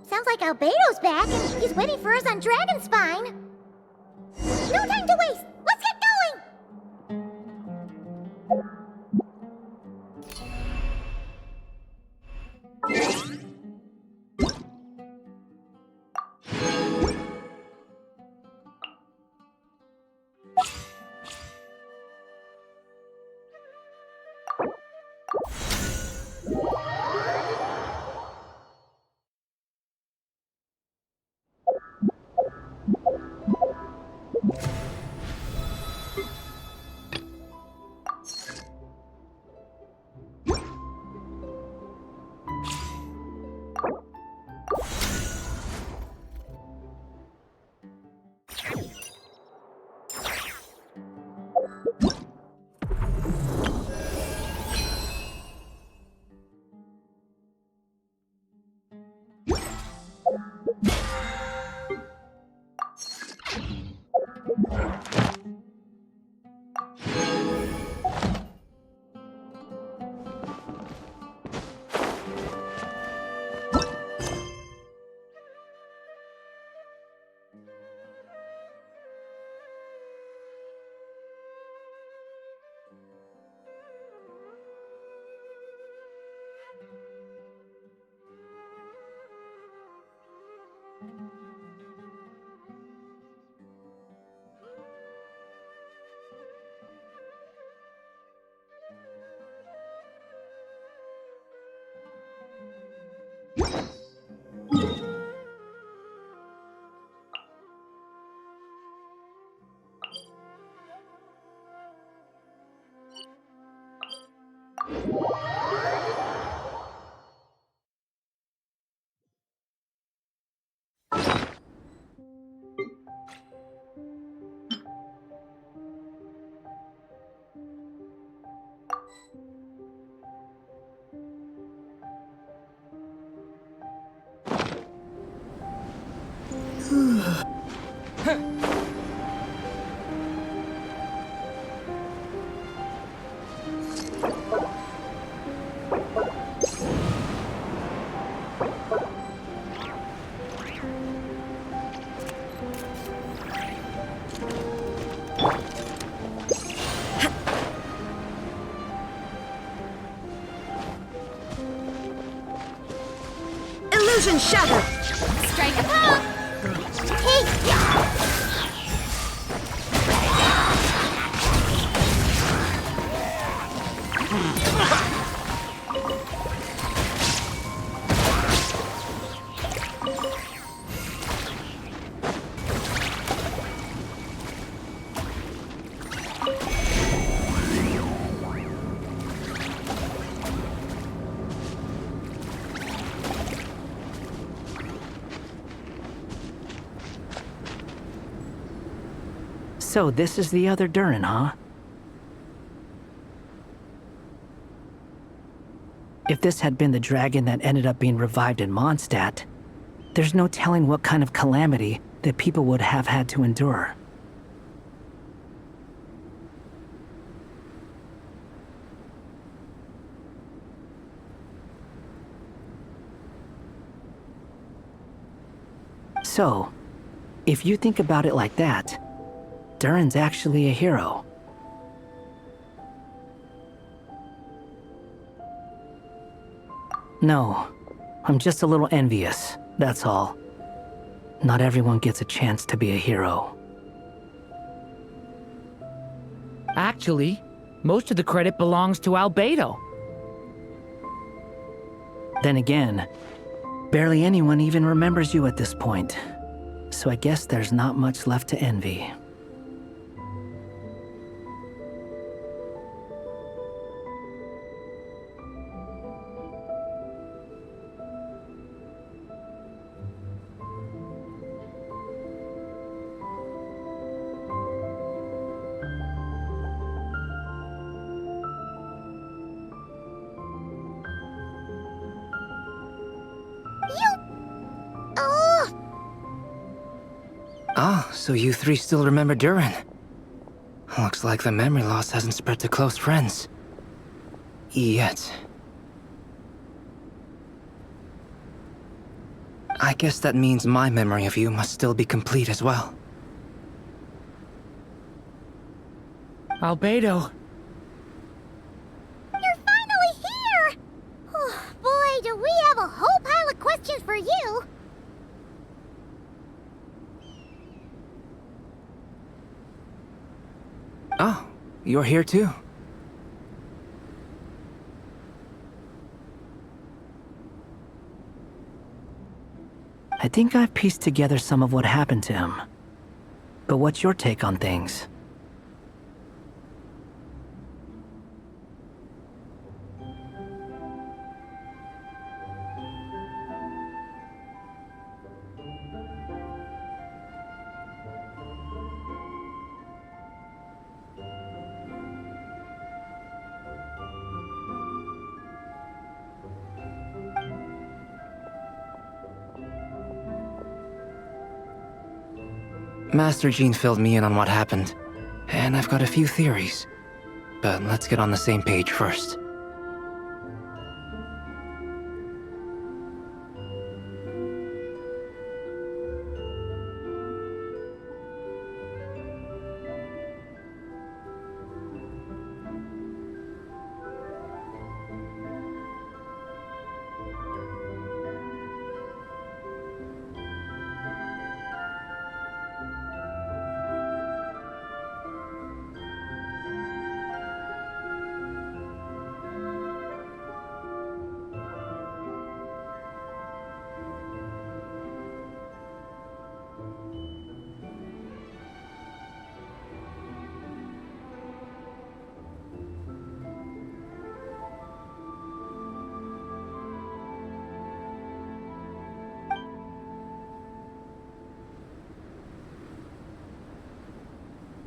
Sounds like Albedo's back, and he's waiting for us on Dragon Spine. No time to waste! Let's get going! Illusion shattered! Strike a pop! Hey! So this is the other Durin, huh? If this had been the dragon that ended up being revived in Mondstadt, there's no telling what kind of calamity that people would have had to endure. So, if you think about it like that, Durin's actually a hero. No, I'm just a little envious, that's all. Not everyone gets a chance to be a hero. Actually, most of the credit belongs to Albedo. Then again, barely anyone even remembers you at this point. So I guess there's not much left to envy. Ah, so you three still remember Durin. Looks like the memory loss hasn't spread to close friends. Yet. I guess that means my memory of you must still be complete as well. Albedo. You're finally here! Oh, boy, do we have a whole pile of questions for you! Oh, you're here too. I think I've pieced together some of what happened to him. But what's your take on things? Master Jean filled me in on what happened, and I've got a few theories. But let's get on the same page first.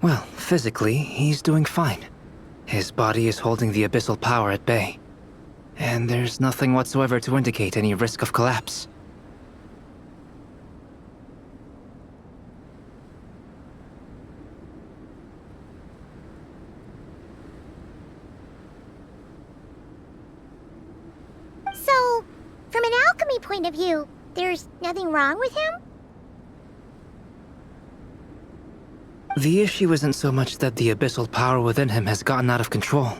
Well, physically, he's doing fine. His body is holding the abyssal power at bay. And there's nothing whatsoever to indicate any risk of collapse. So, from an alchemy point of view, there's nothing wrong with him? The issue isn't so much that the abyssal power within him has gotten out of control.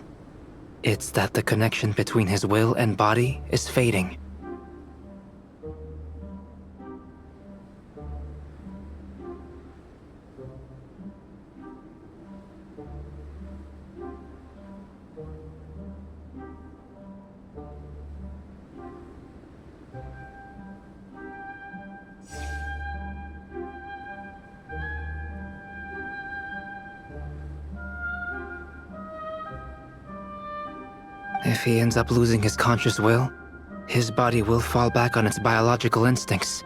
It's that the connection between his will and body is fading. If he ends up losing his conscious will, his body will fall back on its biological instincts.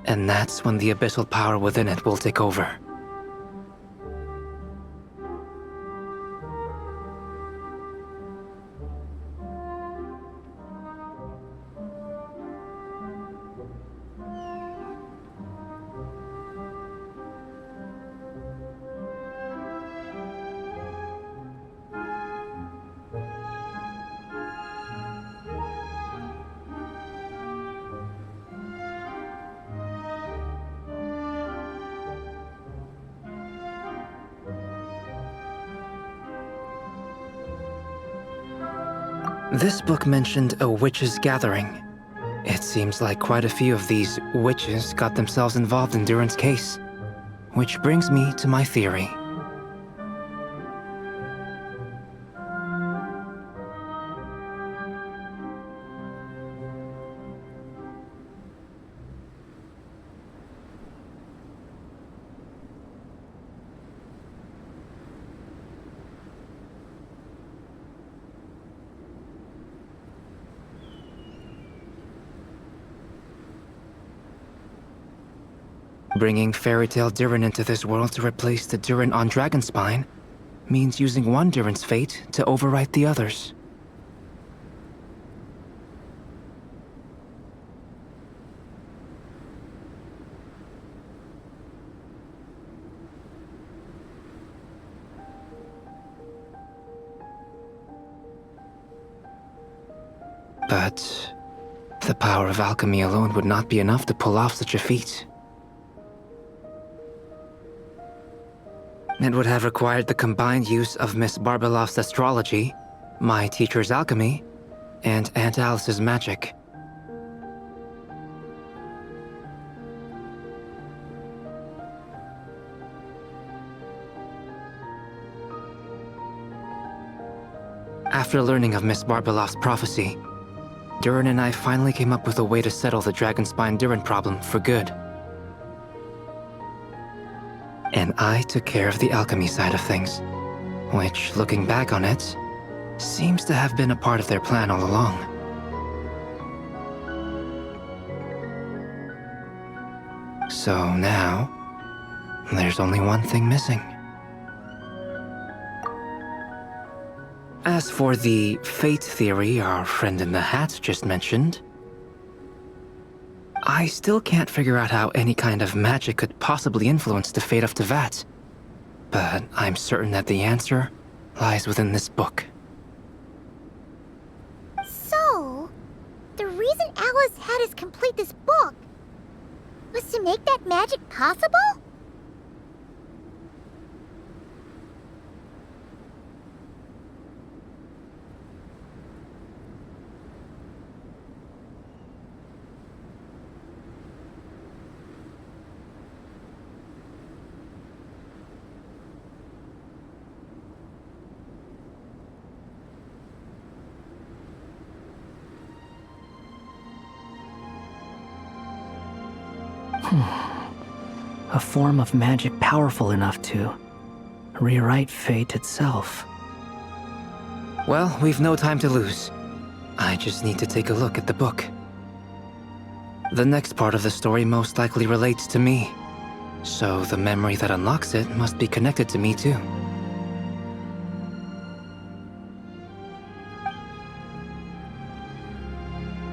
And that's when the abyssal power within it will take over. This book mentioned a witches' gathering. It seems like quite a few of these witches got themselves involved in Duran's case. Which brings me to my theory. Bringing fairy tale Duran into this world to replace the Duran on Dragonspine means using one Duran's fate to overwrite the others. But The power of alchemy alone would not be enough to pull off such a feat. It would have required the combined use of Miss Barbeloff's astrology, my teacher's alchemy, and Aunt Alice's magic. After learning of Miss Barbeloff's prophecy, Durin and I finally came up with a way to settle the Dragonspine Durin problem for good. And I took care of the alchemy side of things, which, looking back on it, seems to have been a part of their plan all along. So now, there's only one thing missing. As for the fate theory our friend in the hat just mentioned, I still can't figure out how any kind of magic could possibly influence the fate of Tevat. But I'm certain that the answer lies within this book. So, the reason Alice had us complete this book was to make that magic possible? A form of magic powerful enough to rewrite fate itself. Well, we've no time to lose. I just need to take a look at the book. The next part of the story most likely relates to me, so the memory that unlocks it must be connected to me too.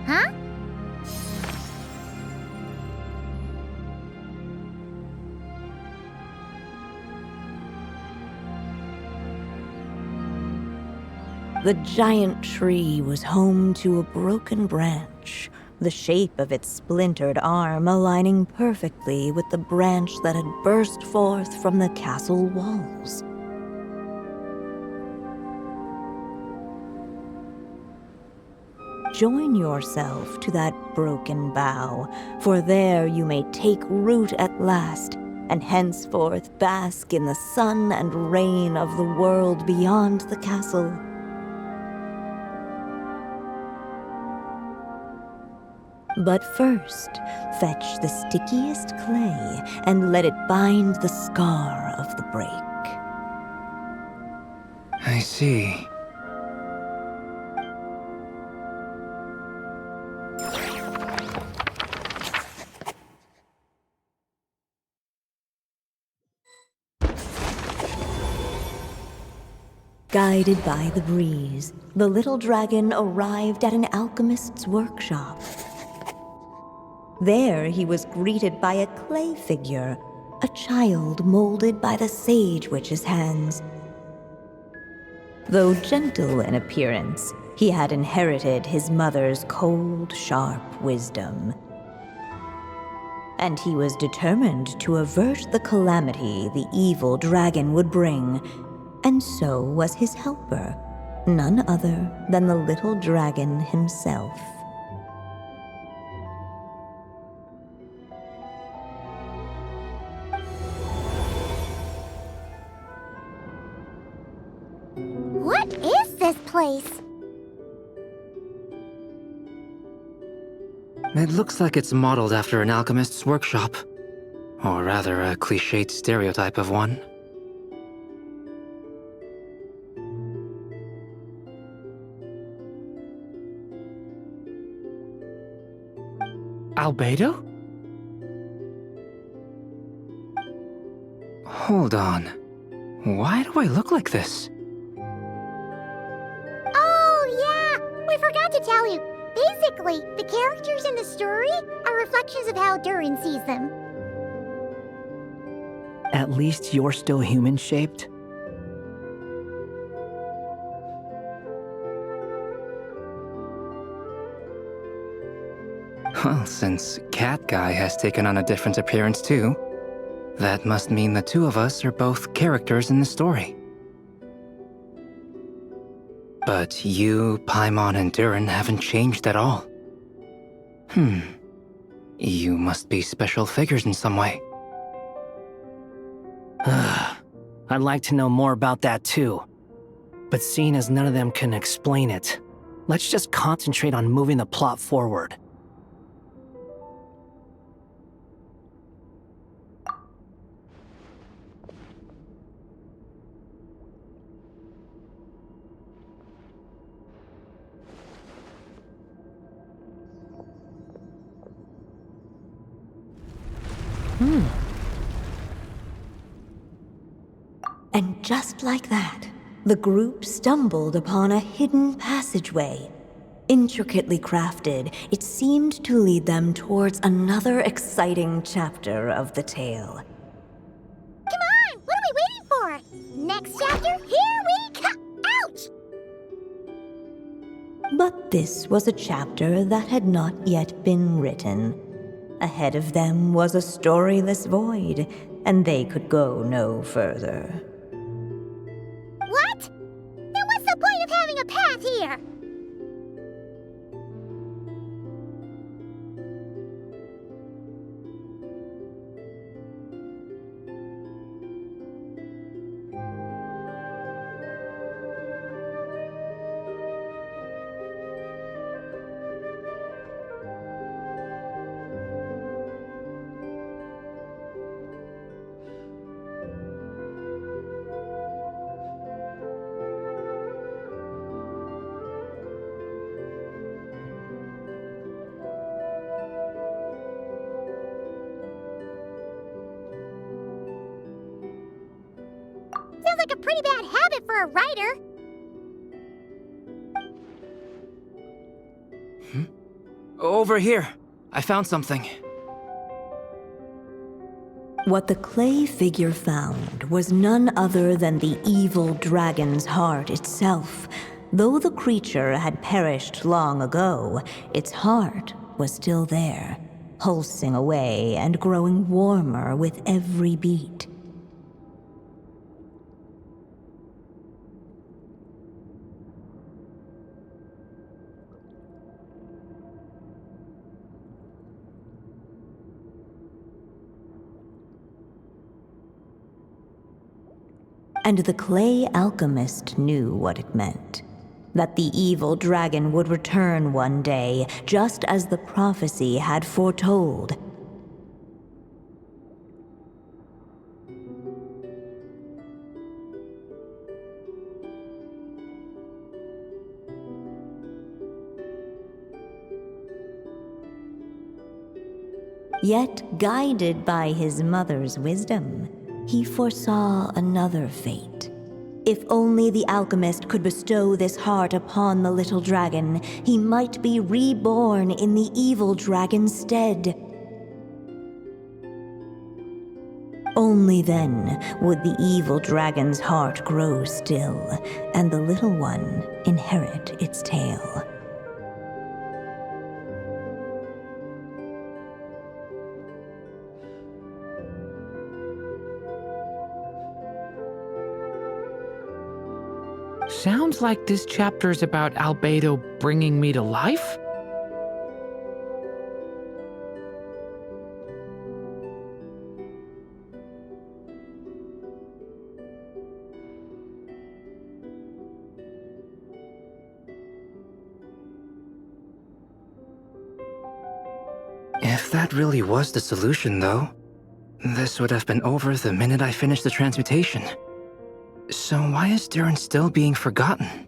Huh? The giant tree was home to a broken branch, the shape of its splintered arm aligning perfectly with the branch that had burst forth from the castle walls. Join yourself to that broken bough, for there you may take root at last, and henceforth bask in the sun and rain of the world beyond the castle. But first, fetch the stickiest clay and let it bind the scar of the break. I see. Guided by the breeze, the little dragon arrived at an alchemist's workshop. There he was greeted by a clay figure, a child molded by the Sage Witch's hands. Though gentle in appearance, he had inherited his mother's cold, sharp wisdom. And he was determined to avert the calamity the evil dragon would bring, and so was his helper, none other than the little dragon himself. What is this place? It looks like it's modeled after an alchemist's workshop. Or rather, a cliched stereotype of one. Albedo? Hold on. Why do I look like this? Oh, yeah! We forgot to tell you. Basically, the characters in the story are reflections of how Durin sees them. At least you're still human-shaped? Well, since Cat Guy has taken on a different appearance too, that must mean the two of us are both characters in the story. But you, Paimon, and Durin haven't changed at all. You must be special figures in some way. I'd like to know more about that too. But seeing as none of them can explain it, let's just concentrate on moving the plot forward. And just like that, the group stumbled upon a hidden passageway. Intricately crafted, it seemed to lead them towards another exciting chapter of the tale. Come on! What are we waiting for? Next chapter, here we come! Ouch! But this was a chapter that had not yet been written. Ahead of them was a storyless void, and they could go no further. What? Then what's the point of having a path here? Sounds like a pretty bad habit for a writer. Over here. I found something. What the clay figure found was none other than the evil dragon's heart itself. Though the creature had perished long ago, its heart was still there, pulsing away and growing warmer with every beat. And the clay alchemist knew what it meant. That the evil dragon would return one day, just as the prophecy had foretold. Yet, guided by his mother's wisdom, he foresaw another fate. If only the alchemist could bestow this heart upon the little dragon, he might be reborn in the evil dragon's stead. Only then would the evil dragon's heart grow still, and the little one inherit its tale. Sounds like this chapter's about Albedo bringing me to life? If that really was the solution, though, this would have been over the minute I finished the transmutation. So why is Durin still being forgotten?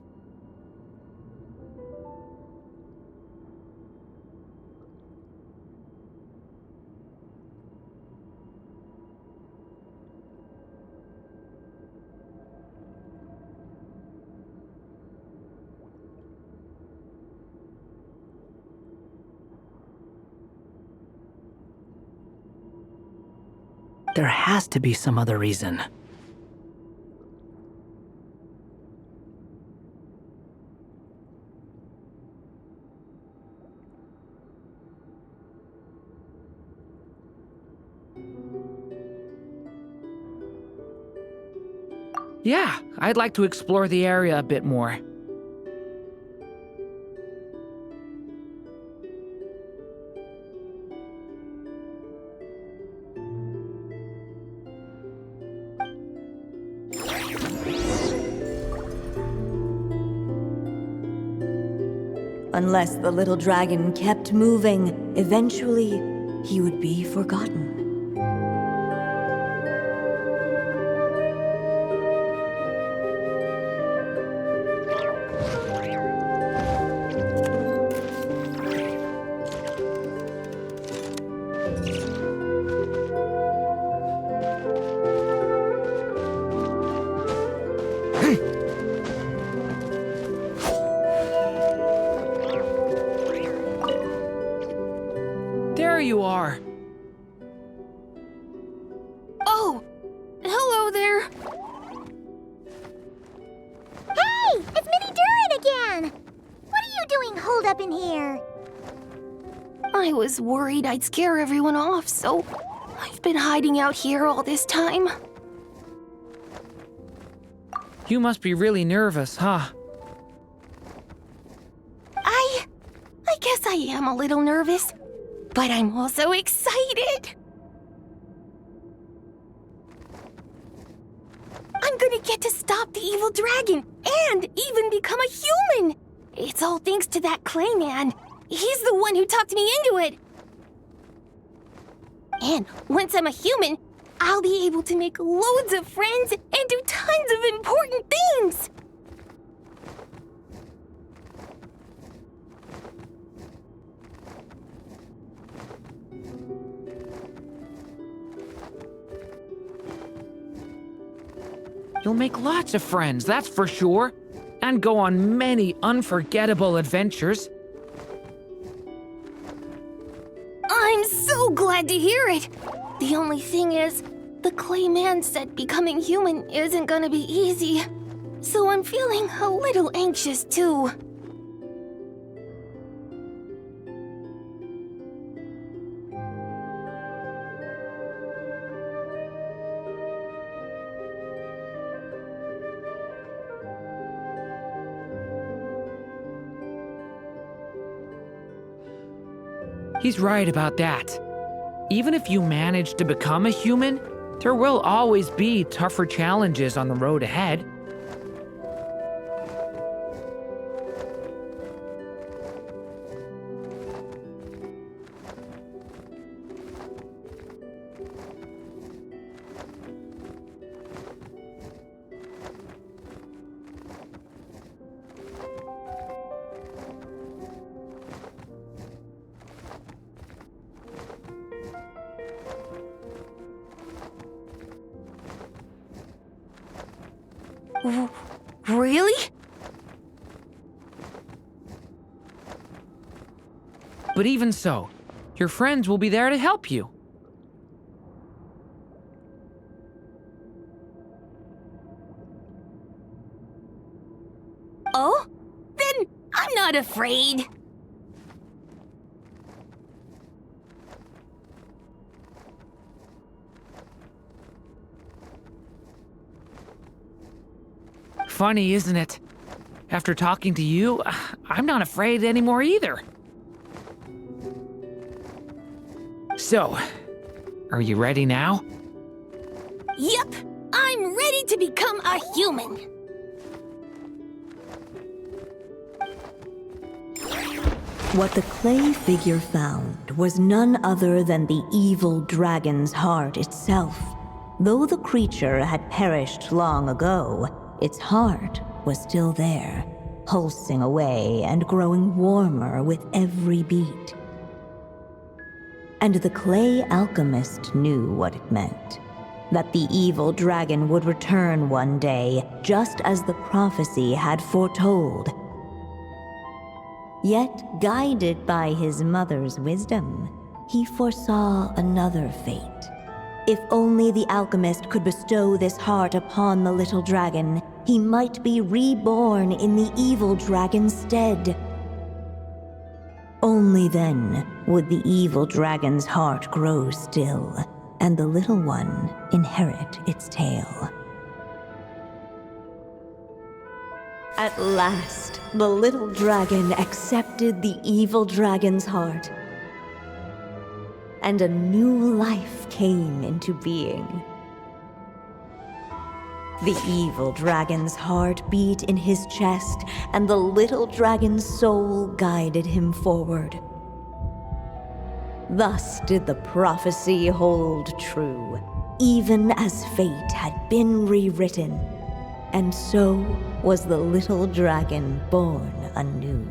There has to be some other reason. Yeah, I'd like to explore the area a bit more. Unless the little dragon kept moving, eventually he would be forgotten. There you are. Oh, hello there. Hey, it's Minnie Durrett again! What are you doing holed up in here? I was worried I'd scare everyone off, so I've been hiding out here all this time. You must be really nervous, huh? I guess I am a little nervous, but I'm also excited. I'm gonna get to stop the evil dragon and even become a human. It's all thanks to that clay man. He's the one who talked me into it. And once I'm a human, I'll be able to make loads of friends and do tons of important things. You'll make lots of friends, that's for sure. And go on many unforgettable adventures. I'm so glad to hear it. The only thing is, the clay man said becoming human isn't gonna be easy. So I'm feeling a little anxious too. He's right about that. Even if you manage to become a human, there will always be tougher challenges on the road ahead. Really? But even so, your friends will be there to help you. Oh? Then I'm not afraid. Funny, isn't it? After talking to you, I'm not afraid anymore either. So, are you ready now? Yep, I'm ready to become a human. What the clay figure found was none other than the evil dragon's heart itself. Though the creature had perished long ago, its heart was still there, pulsing away and growing warmer with every beat. And the clay alchemist knew what it meant. That the evil dragon would return one day, just as the prophecy had foretold. Yet, guided by his mother's wisdom, he foresaw another fate. If only the alchemist could bestow this heart upon the little dragon, he might be reborn in the evil dragon's stead. Only then would the evil dragon's heart grow still, and the little one inherit its tale. At last, the little dragon accepted the evil dragon's heart, and a new life came into being. The evil dragon's heart beat in his chest, and the little dragon's soul guided him forward. Thus did the prophecy hold true, even as fate had been rewritten, and so was the little dragon born anew.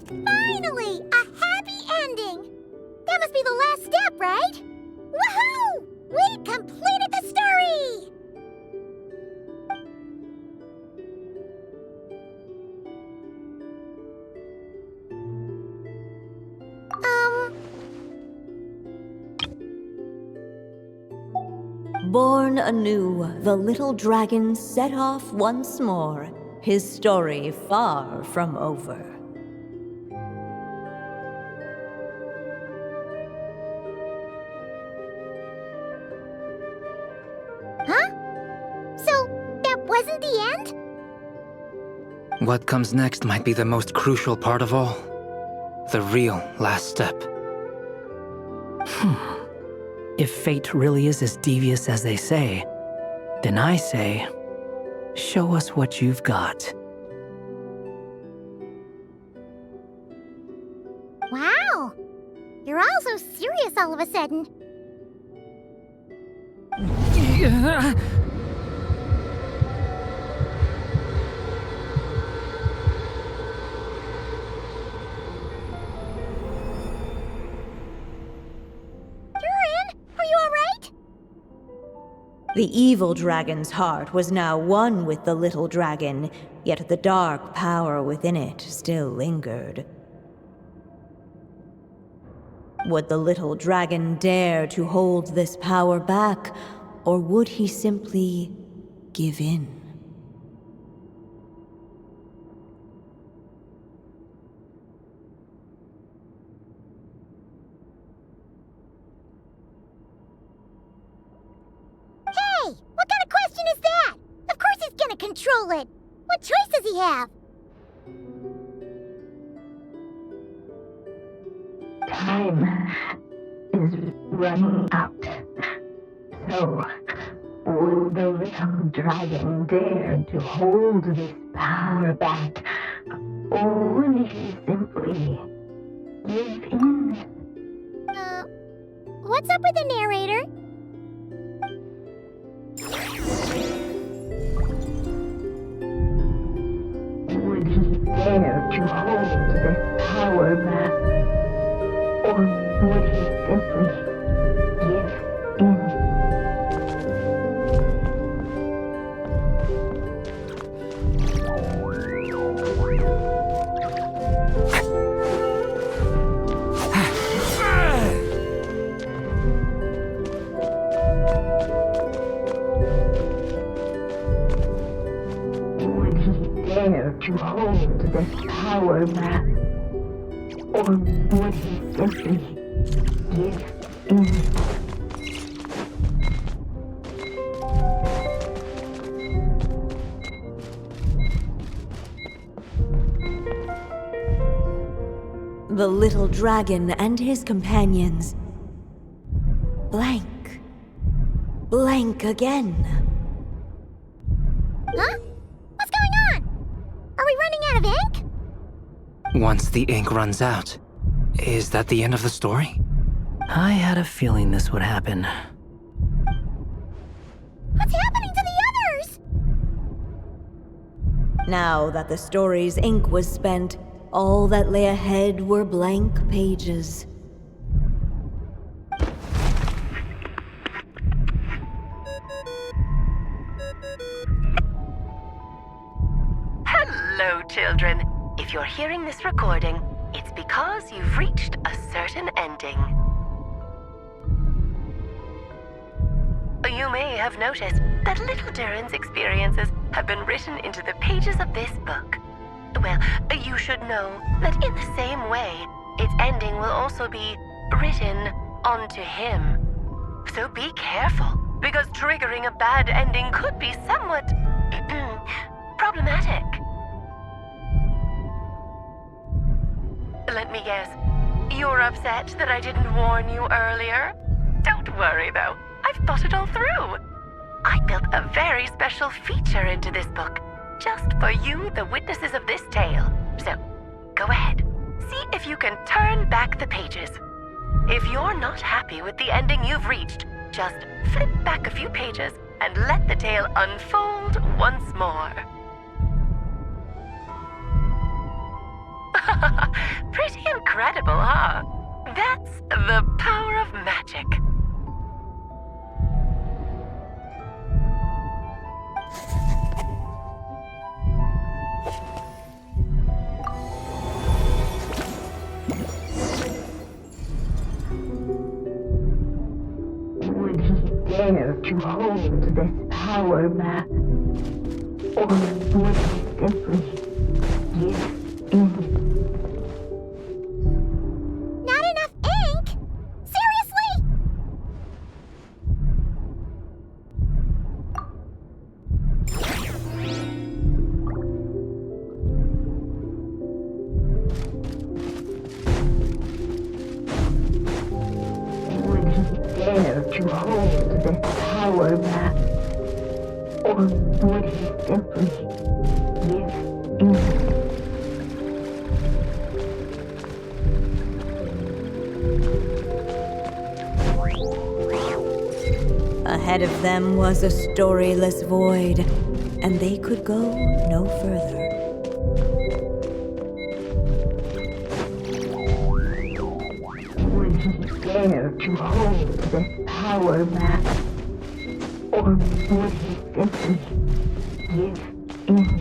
Finally! A happy ending! That must be the last step, right? Woohoo! We completed the story! Born anew, the little dragon set off once more, his story far from over. Huh? So, that wasn't the end? What comes next might be the most crucial part of all. The real last step. If fate really is as devious as they say, then I say, show us what you've got. Wow! You're all so serious all of a sudden. The evil dragon's heart was now one with the little dragon, yet the dark power within it still lingered. Would the little dragon dare to hold this power back, or would he simply give in? What kind of question is that? Of course he's gonna control it. What choice does he have? Time is running out. So, would the little dragon dare to hold this power back? Or would he simply give in? What's up with the narrator? Would he dare to hold this power back? Or would he simply give in? Would he dare to hold this power back? Or would he simply give in? The little dragon and his companions blank. Blank again. Huh? What's going on? Are we running out of ink? Once the ink runs out, is that the end of the story? I had a feeling this would happen. What's happening to the others? Now that the story's ink was spent, all that lay ahead were blank pages. Hello, children. If you're hearing this recording, it's because you've reached a certain ending. You may have noticed that little Durin's experiences have been written into the pages of this book. Well, you should know that in the same way, its ending will also be written onto him. So be careful, because triggering a bad ending could be somewhat problematic. Let me guess, you're upset that I didn't warn you earlier? Don't worry though, I've thought it all through. I built a very special feature into this book, just for you, the witnesses of this tale. So, go ahead, see if you can turn back the pages. If you're not happy with the ending you've reached, just flip back a few pages and let the tale unfold once more. Pretty incredible, huh? That's the power of magic. Would he dare to hold this power map? Or would he simply give in? Not enough ink? Seriously? Would he dare to hold this power map? Or would he simply give in? Ahead of them was a storyless void, and they could go no further. Would he dare to hold this power map? Or would he simply give in?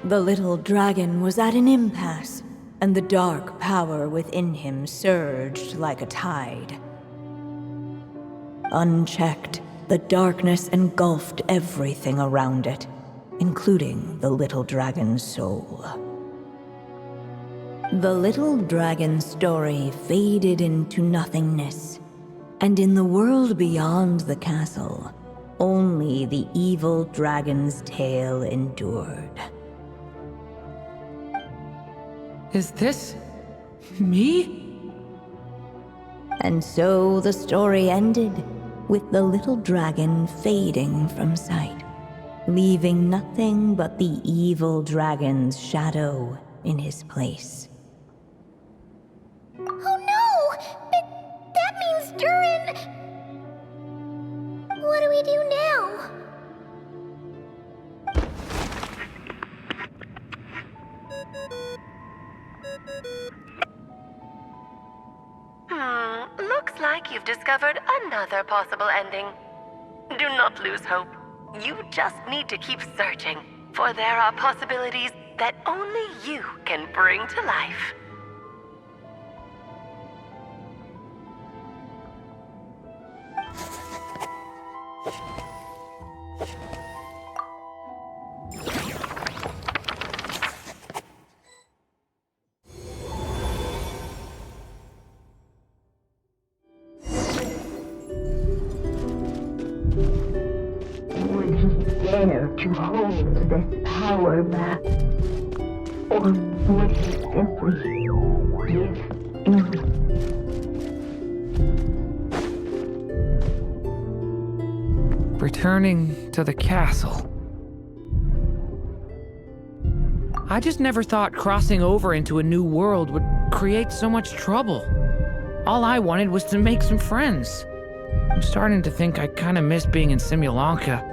The little dragon was at an impasse, and the dark power within him surged like a tide. Unchecked, the darkness engulfed everything around it, including the little dragon's soul. The little dragon's story faded into nothingness, and in the world beyond the castle, only the evil dragon's tale endured. Is this me? And so the story ended, with the little dragon fading from sight, leaving nothing but the evil dragon's shadow in his place. Oh no! That means Durin... What do we do now? Looks like you've discovered another possible ending. Do not lose hope. You just need to keep searching, for there are possibilities that only you can bring to life. Would he dare to hold this power map? Or would he simply give in? Returning to the castle. I just never thought crossing over into a new world would create so much trouble. All I wanted was to make some friends. I'm starting to think I kind of miss being in Simulanka.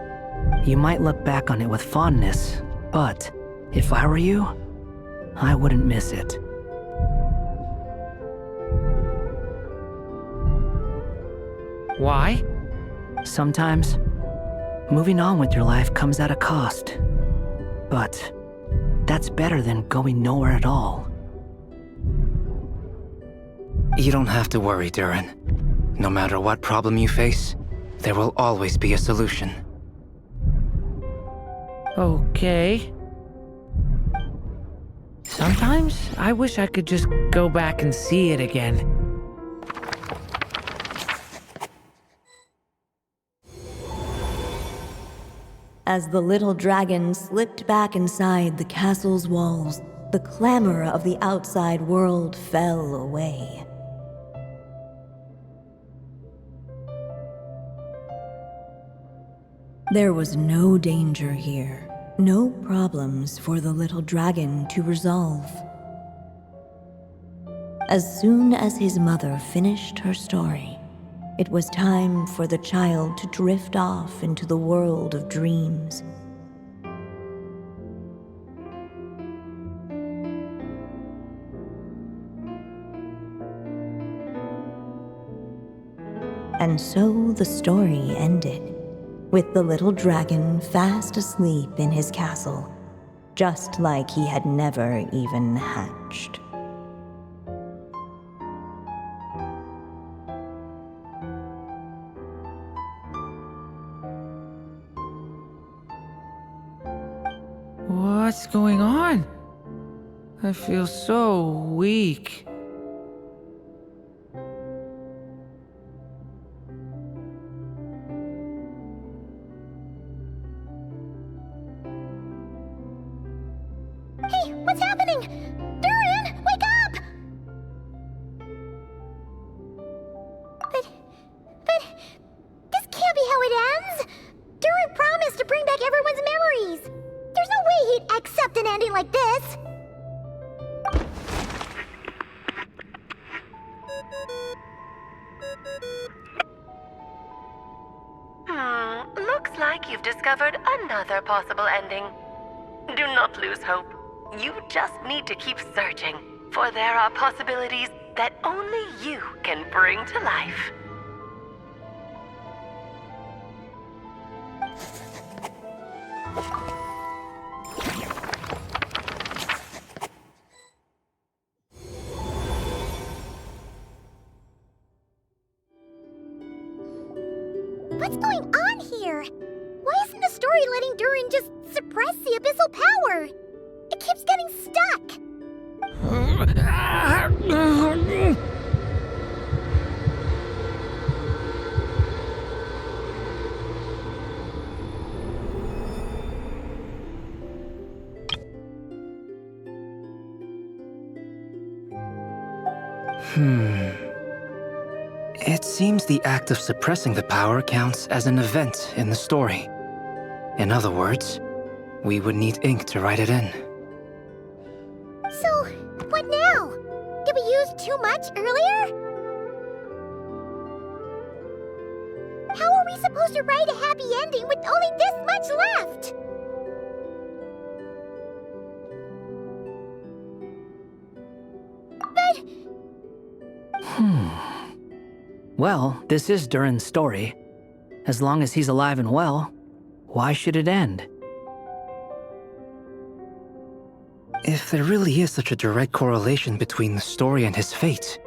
You might look back on it with fondness, but if I were you, I wouldn't miss it. Why? Sometimes, moving on with your life comes at a cost. But that's better than going nowhere at all. You don't have to worry, Durin. No matter what problem you face, there will always be a solution. Okay. Sometimes I wish I could just go back and see it again. As the little dragon slipped back inside the castle's walls, the clamor of the outside world fell away. There was no danger here, no problems for the little dragon to resolve. As soon as his mother finished her story, it was time for the child to drift off into the world of dreams. And so the story ended, with the little dragon fast asleep in his castle, just like he had never even hatched. What's going on? I feel so weak. Hey, what's happening? Durin, wake up! But, this can't be how it ends. Durin promised to bring back everyone's memories. There's no way he'd accept an ending like this. Looks like you've discovered another possible ending. Do not lose hope. You just need to keep searching, for there are possibilities that only you can bring to life. What's going on here? Why isn't the story letting Durin just suppress the abyssal power? It keeps getting stuck. It seems the act of suppressing the power counts as an event in the story. In other words, we would need ink to write it in. So, what now? Did we use too much earlier? How are we supposed to write a happy ending with only this much left? But... Well, this is Durin's story. As long as he's alive and well, why should it end? If there really is such a direct correlation between the story and his fate,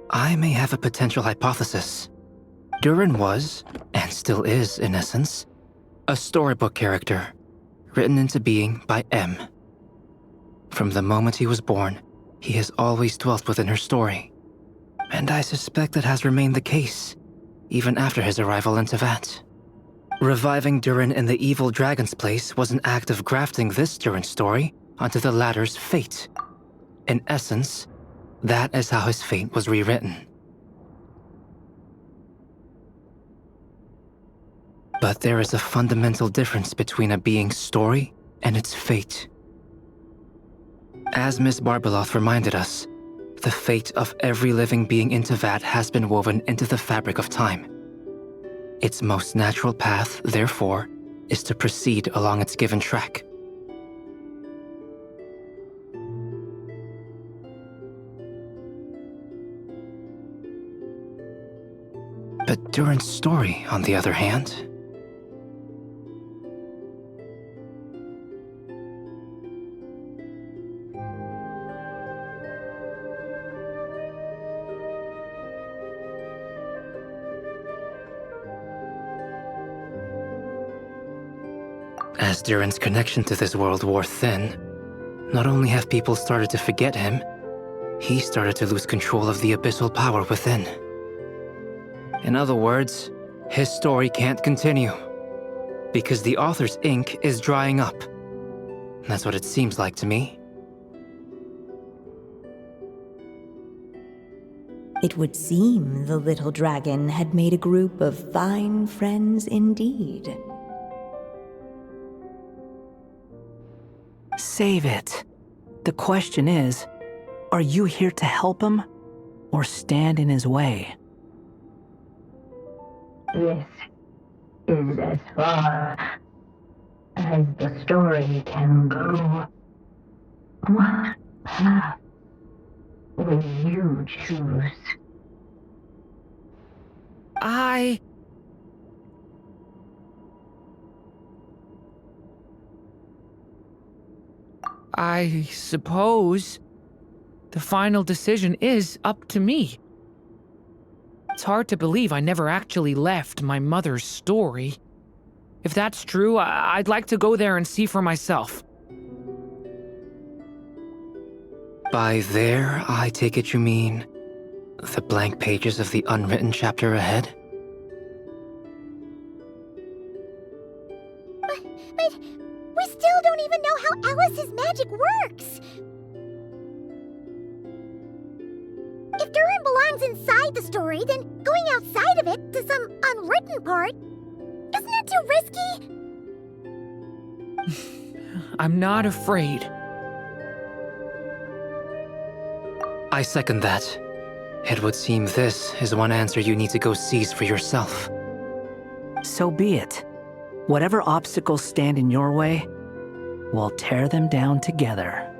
I may have a potential hypothesis. Durin was, and still is in essence, a storybook character, written into being by M. From the moment he was born, he has always dwelt within her story. And I suspect that has remained the case, even after his arrival in Tevat. Reviving Durin in the evil dragon's place was an act of grafting this Durin story onto the latter's fate. In essence, that is how his fate was rewritten. But there is a fundamental difference between a being's story and its fate. As Miss Barbeloth reminded us, the fate of every living being in Tevat has been woven into the fabric of time. Its most natural path, therefore, is to proceed along its given track. But Duran's story, on the other hand, as Duran's connection to this world wore thin, not only have people started to forget him, he started to lose control of the abyssal power within. In other words, his story can't continue, because the author's ink is drying up. That's what it seems like to me. It would seem the little dragon had made a group of fine friends indeed. Save it. The question is, are you here to help him or stand in his way? This is as far as the story can go. What path will you choose? I suppose the final decision is up to me. It's hard to believe I never actually left my mother's story. If that's true, I'd like to go there and see for myself. By there, I take it you mean the blank pages of the unwritten chapter ahead? But we still don't even know how Alice's magic works. If Duran belongs inside the story, then going outside of it to some unwritten part, isn't it too risky? I'm not afraid. I second that. It would seem this is one answer you need to go seize for yourself. So be it. Whatever obstacles stand in your way, we'll tear them down together.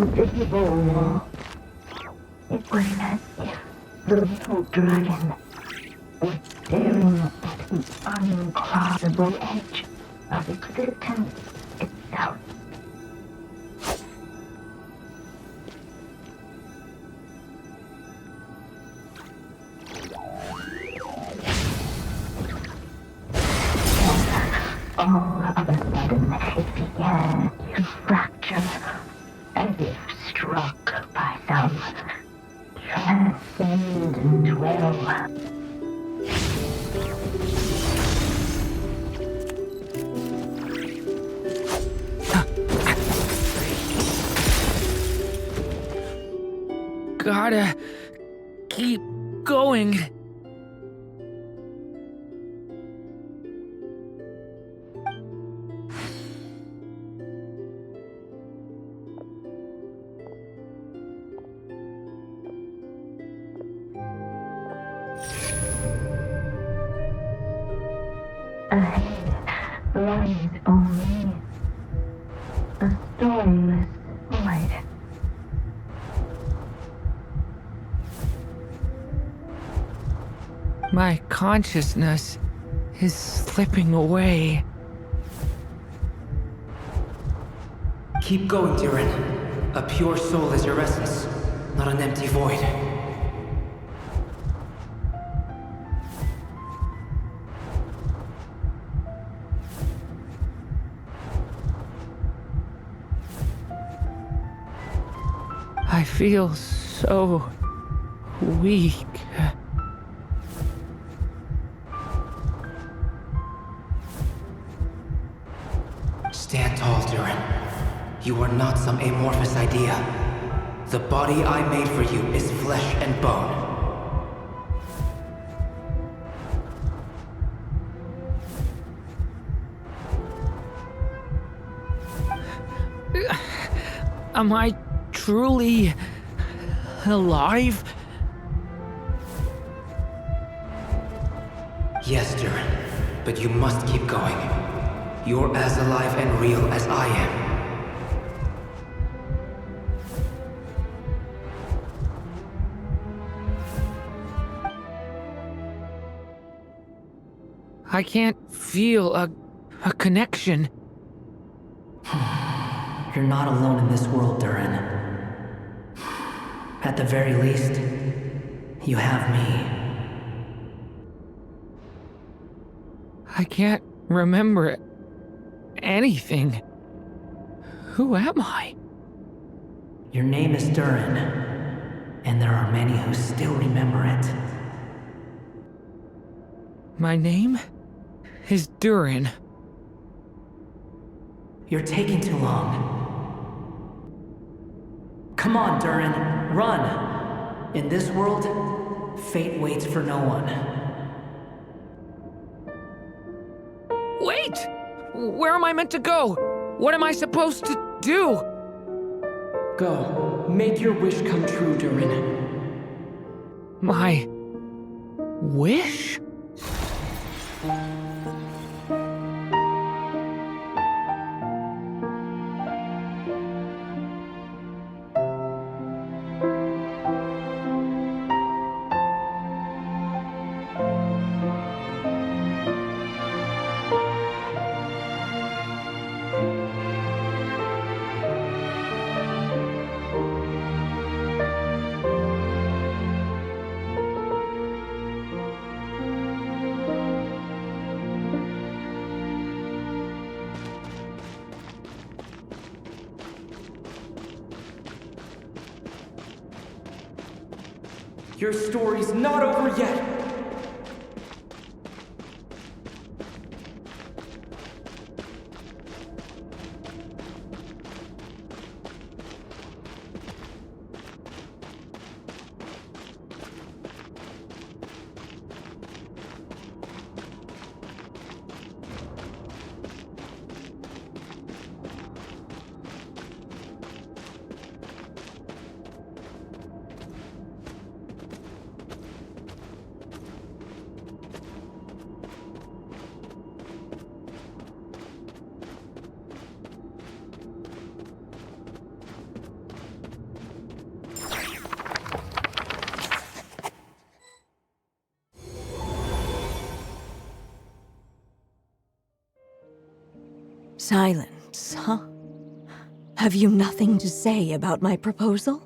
invisible. It was as if the little dragon was staring at the uncrossable edge of existence itself. All of a sudden, it began to fracture, as if struck by some transcendent will. Gotta keep going. Ahead lies only a stormless void. My consciousness is slipping away. Keep going, Durin. A pure soul is your essence, not an empty void. I feel so weak. Stand tall, Durin. You are not some amorphous idea. The body I made for you is flesh and bone. Am I truly alive? Yes, Durin, but you must keep going. You're as alive and real as I am. I can't feel a connection. You're not alone in this world, Durin. At the very least, you have me. I can't remember anything. Who am I? Your name is Durin, and there are many who still remember it. My name is Durin. You're taking too long. Come on, Durin, run! In this world, fate waits for no one. Wait! Where am I meant to go? What am I supposed to do? Go. Make your wish come true, Durin. My wish? Your story's not over yet! Silence, huh? Have you nothing to say about my proposal?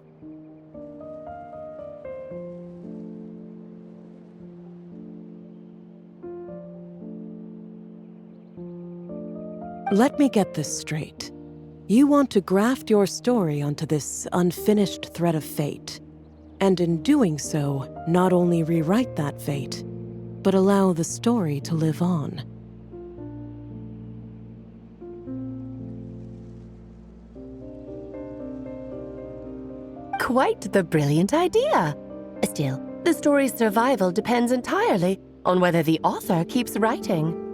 Let me get this straight. You want to graft your story onto this unfinished thread of fate, and in doing so, not only rewrite that fate, but allow the story to live on. Quite the brilliant idea. Still, the story's survival depends entirely on whether the author keeps writing.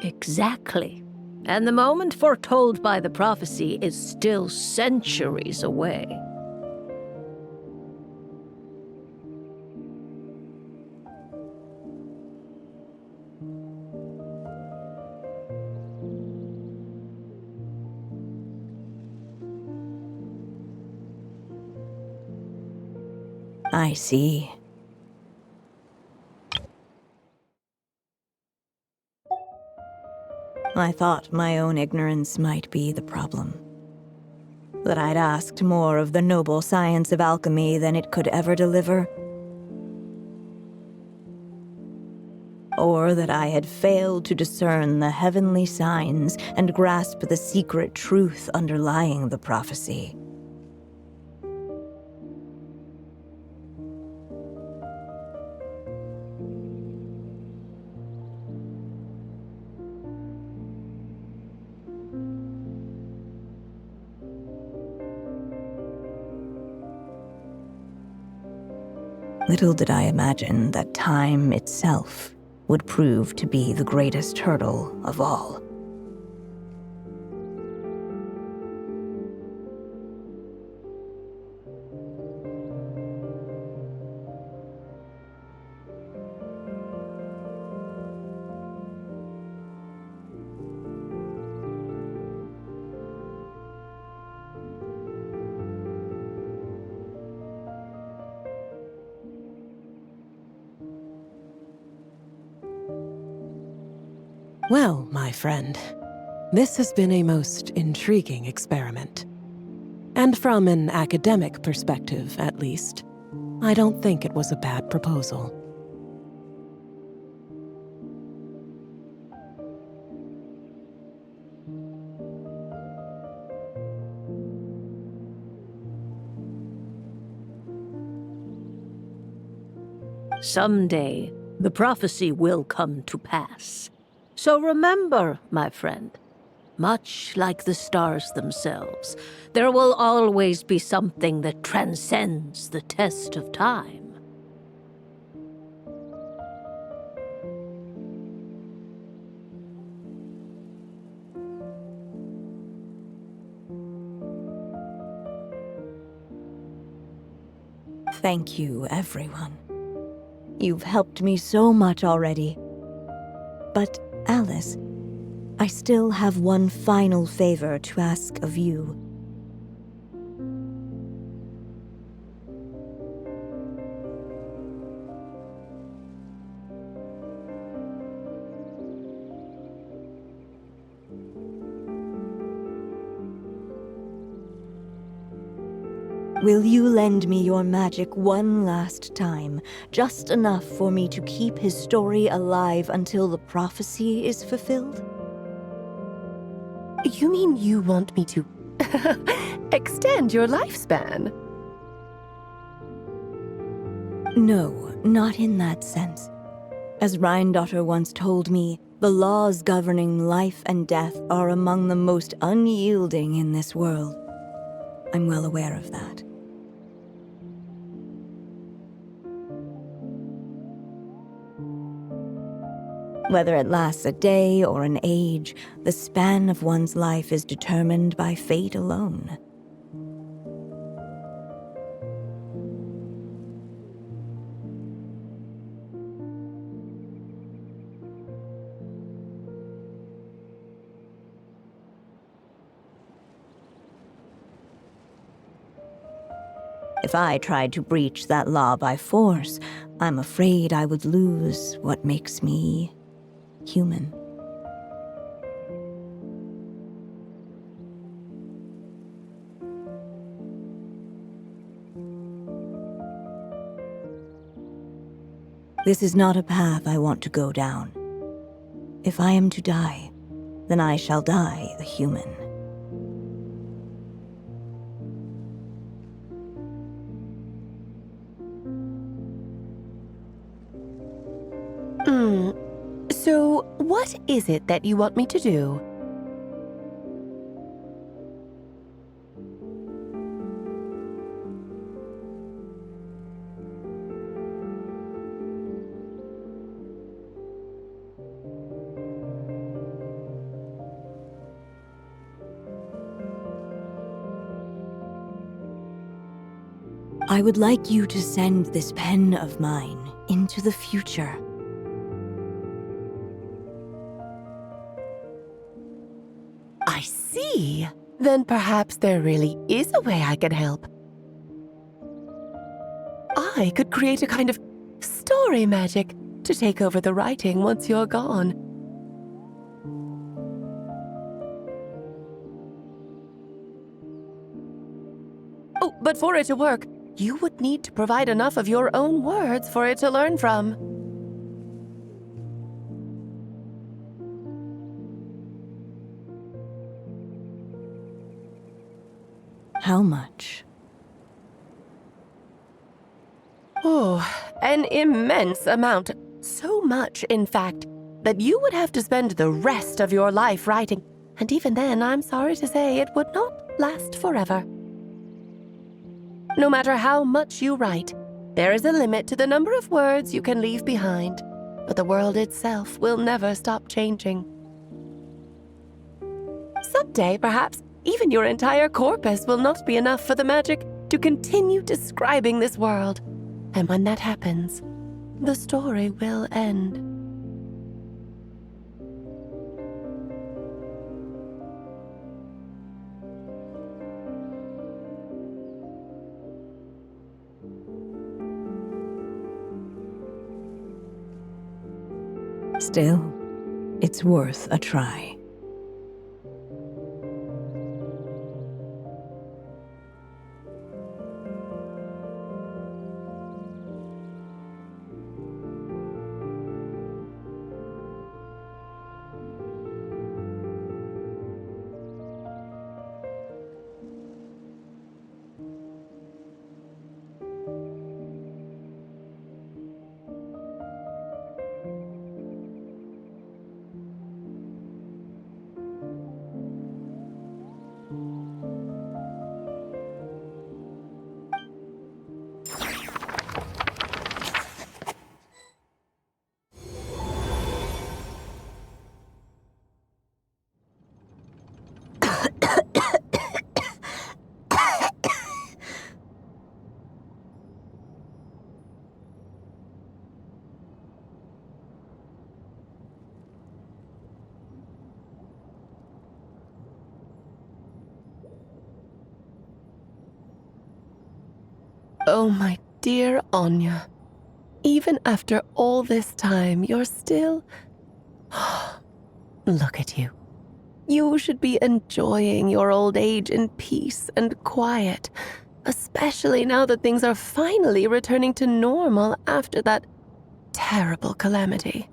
Exactly. And the moment foretold by the prophecy is still centuries away. I see. I thought my own ignorance might be the problem. That I'd asked more of the noble science of alchemy than it could ever deliver. Or that I had failed to discern the heavenly signs and grasp the secret truth underlying the prophecy. Little did I imagine that time itself would prove to be the greatest hurdle of all. Well, my friend, this has been a most intriguing experiment. And from an academic perspective, at least, I don't think it was a bad proposal. Someday, the prophecy will come to pass. So remember, my friend, much like the stars themselves, there will always be something that transcends the test of time. Thank you, everyone. You've helped me so much already. But, Alice, I still have one final favor to ask of you. Will you lend me your magic one last time, just enough for me to keep his story alive until the prophecy is fulfilled? You mean you want me to extend your lifespan? No, not in that sense. As Rheindotter once told me, the laws governing life and death are among the most unyielding in this world. I'm well aware of that. Whether it lasts a day or an age, the span of one's life is determined by fate alone. If I tried to breach that law by force, I'm afraid I would lose what makes me human. This is not a path I want to go down. If I am to die, then I shall die a human. So, what is it that you want me to do? I would like you to send this pen of mine into the future. I see. Then perhaps there really is a way I can help. I could create a kind of story magic to take over the writing once you're gone. Oh, but for it to work, you would need to provide enough of your own words for it to learn from. How much? Oh, an immense amount. So much, in fact, that you would have to spend the rest of your life writing. And even then, I'm sorry to say, it would not last forever. No matter how much you write, there is a limit to the number of words you can leave behind. But the world itself will never stop changing. Someday, perhaps, even your entire corpus will not be enough for the magic to continue describing this world. And when that happens, the story will end. Still, it's worth a try. Oh, my dear Anya. Even after all this time, you're still... Look at you. You should be enjoying your old age in peace and quiet, especially now that things are finally returning to normal after that terrible calamity.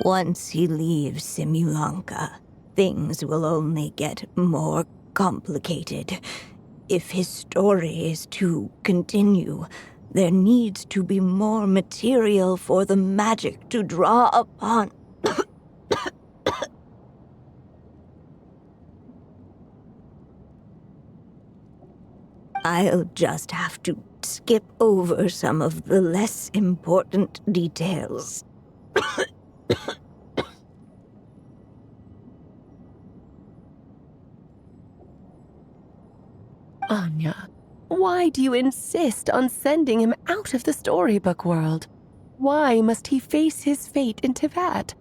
Once he leaves Simulanka, things will only get more complicated. If his story is to continue, There needs to be more material for the magic to draw upon. I'll just have to skip over some of the less important details. Anya, why do you insist on sending him out of the storybook world? Why must he face his fate in Teyvat?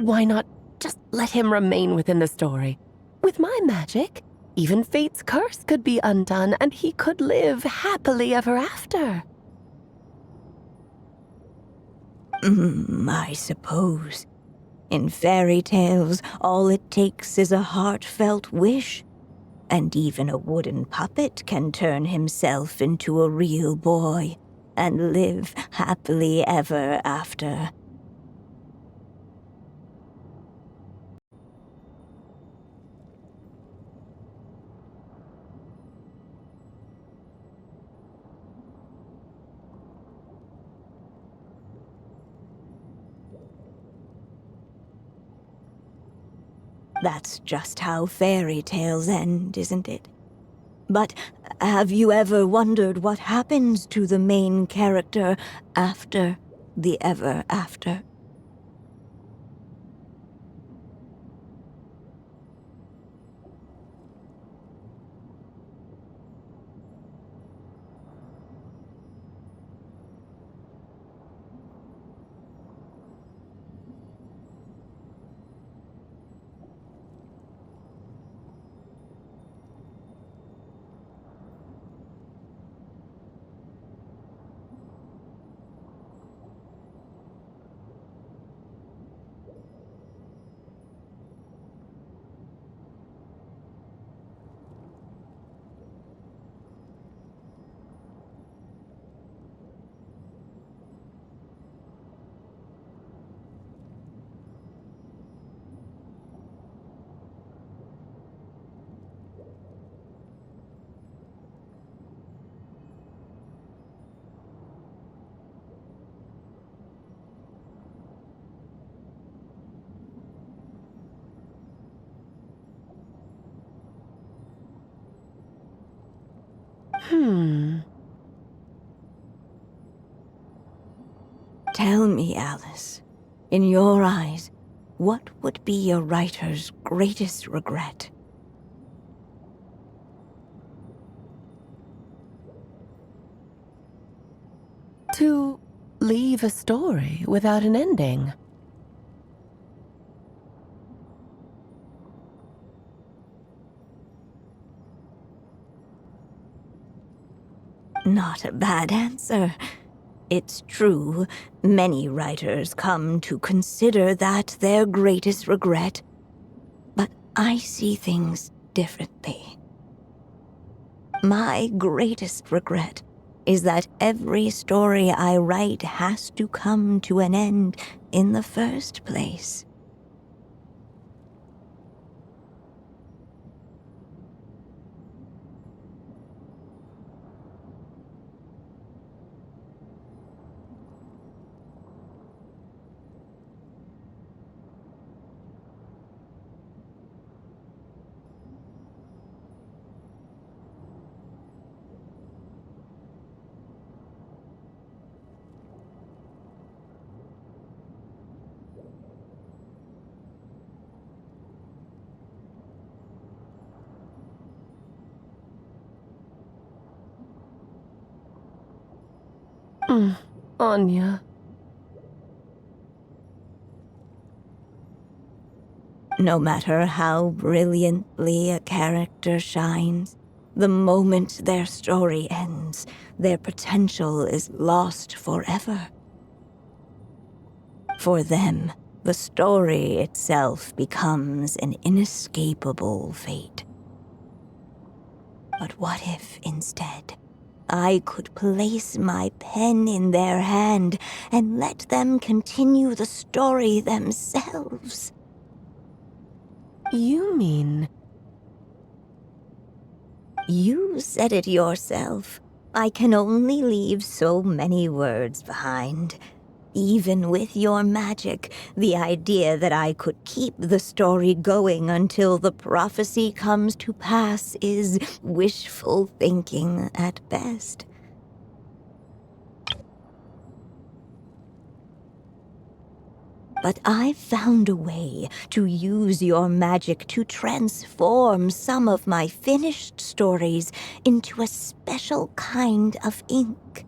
Why not just let him remain within the story? With my magic, even fate's curse could be undone and he could live happily ever after. I suppose. In fairy tales, all it takes is a heartfelt wish. And even a wooden puppet can turn himself into a real boy and live happily ever after. That's just how fairy tales end, isn't it? But have you ever wondered what happens to the main character after the ever after? Tell me, Alice, in your eyes, what would be a writer's greatest regret? To leave a story without an ending. Not a bad answer. It's true, many writers come to consider that their greatest regret, but I see things differently. My greatest regret is that every story I write has to come to an end in the first place. Anya. No matter how brilliantly a character shines, the moment their story ends, their potential is lost forever. For them, the story itself becomes an inescapable fate. But what if, instead, I could place my pen in their hand and let them continue the story themselves? You mean... You said it yourself. I can only leave so many words behind. Even with your magic, the idea that I could keep the story going until the prophecy comes to pass is wishful thinking at best. But I've found a way to use your magic to transform some of my finished stories into a special kind of ink.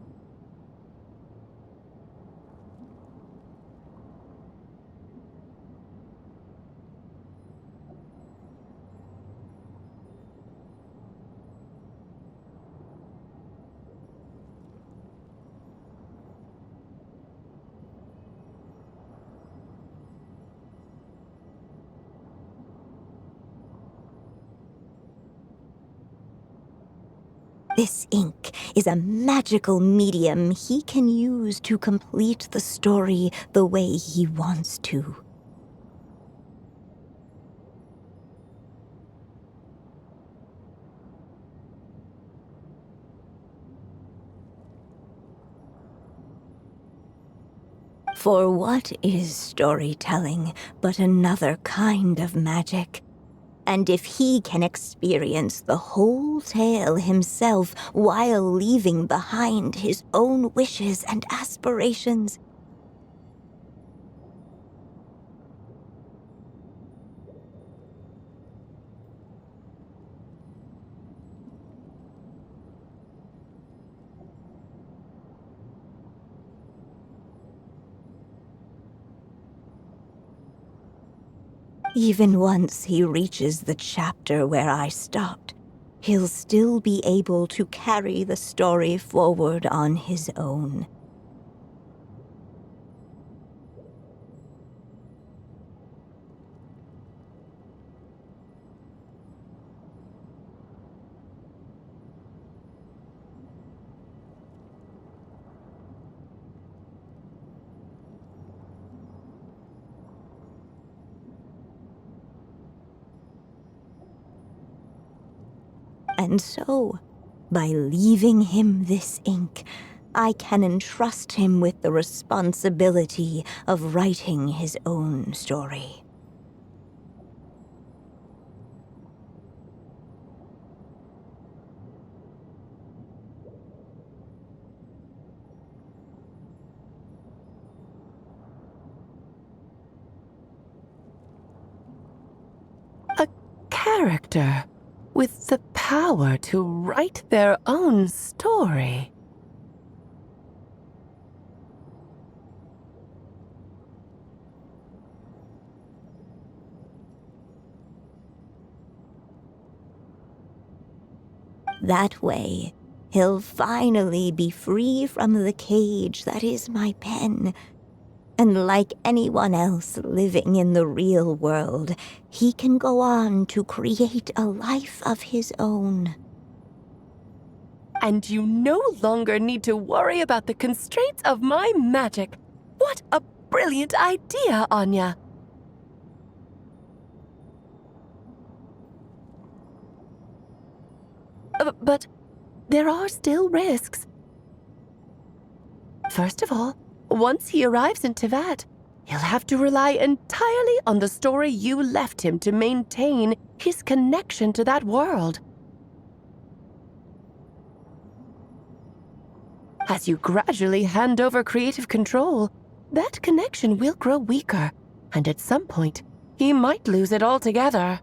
This ink is a magical medium he can use to complete the story the way he wants to. For what is storytelling but another kind of magic? And if he can experience the whole tale himself while leaving behind his own wishes and aspirations, even once he reaches the chapter where I stopped, he'll still be able to carry the story forward on his own. And so, by leaving him this ink, I can entrust him with the responsibility of writing his own story. A character with the power to write their own story. That way, he'll finally be free from the cage that is my pen. And like anyone else living in the real world, he can go on to create a life of his own. And you no longer need to worry about the constraints of my magic. What a brilliant idea, Anya! But there are still risks. First of all, once he arrives in Tivat, he'll have to rely entirely on the story you left him to maintain his connection to that world. As you gradually hand over creative control, that connection will grow weaker, and at some point, he might lose it altogether.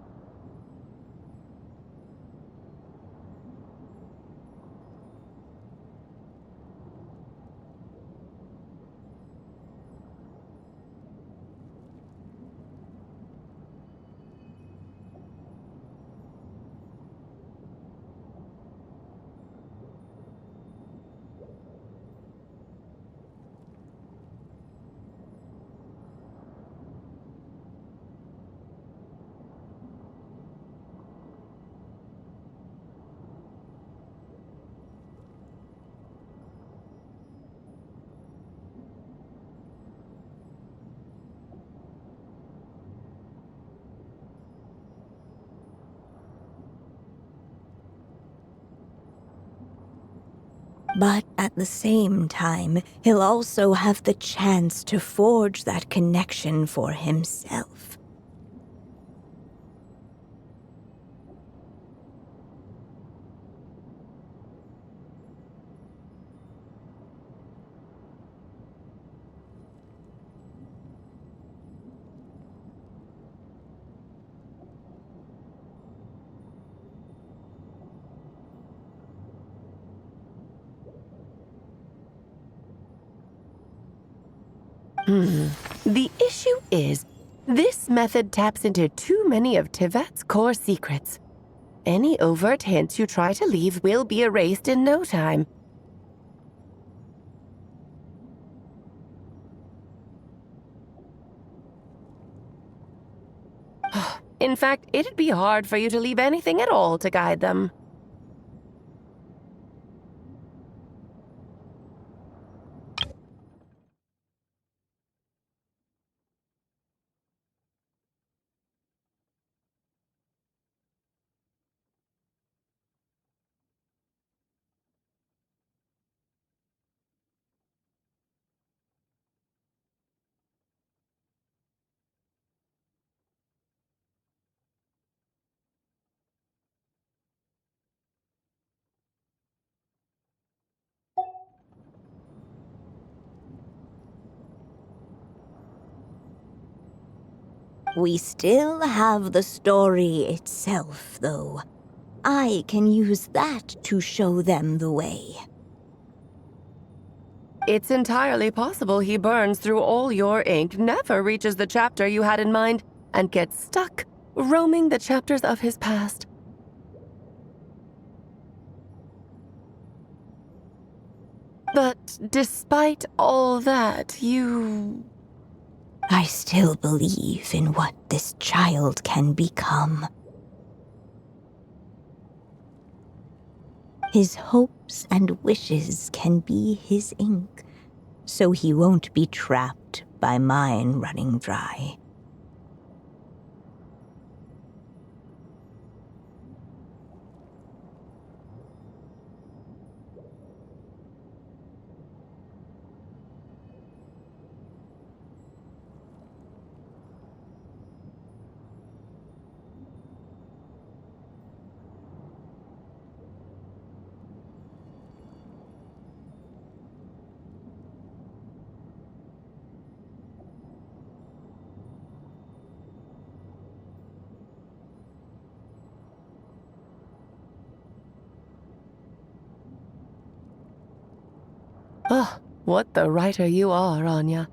But at the same time, he'll also have the chance to forge that connection for himself. The issue is, this method taps into too many of Tivet's core secrets. Any overt hints you try to leave will be erased in no time. In fact, it'd be hard for you to leave anything at all to guide them. We still have the story itself, though. I can use that to show them the way. It's entirely possible he burns through all your ink, never reaches the chapter you had in mind, and gets stuck, roaming the chapters of his past. But despite all that, I still believe in what this child can become. His hopes and wishes can be his ink, so he won't be trapped by mine running dry. Oh, what the writer you are, Anya.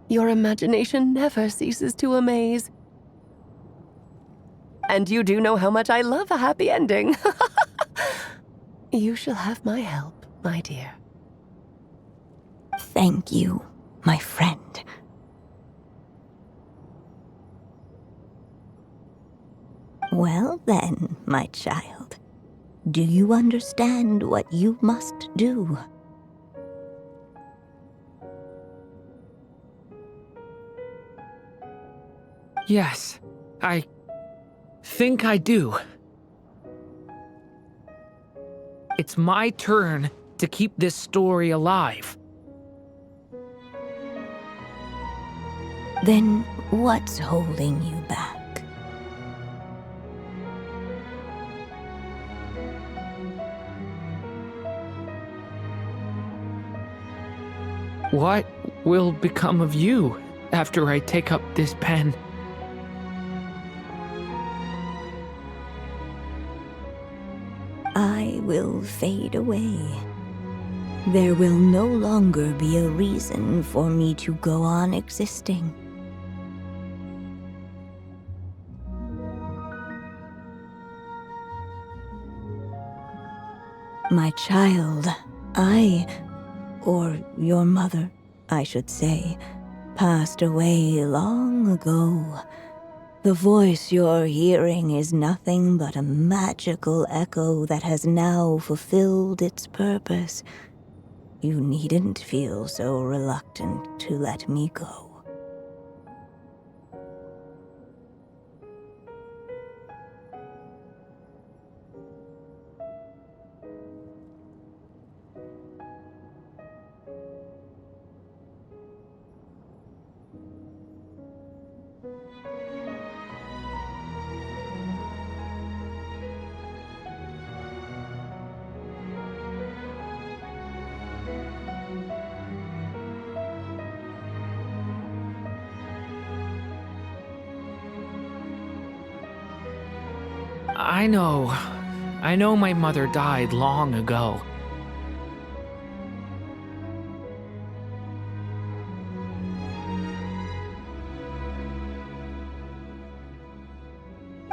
Your imagination never ceases to amaze. And you do know how much I love a happy ending. You shall have my help, my dear. Thank you, my friend. Well then, my child, do you understand what you must do? Yes, I think I do. It's my turn to keep this story alive. Then what's holding you back? What will become of you after I take up this pen? I will fade away. There will no longer be a reason for me to go on existing. My child, or your mother, I should say, passed away long ago. The voice you're hearing is nothing but a magical echo that has now fulfilled its purpose. You needn't feel so reluctant to let me go. I know. I know my mother died long ago.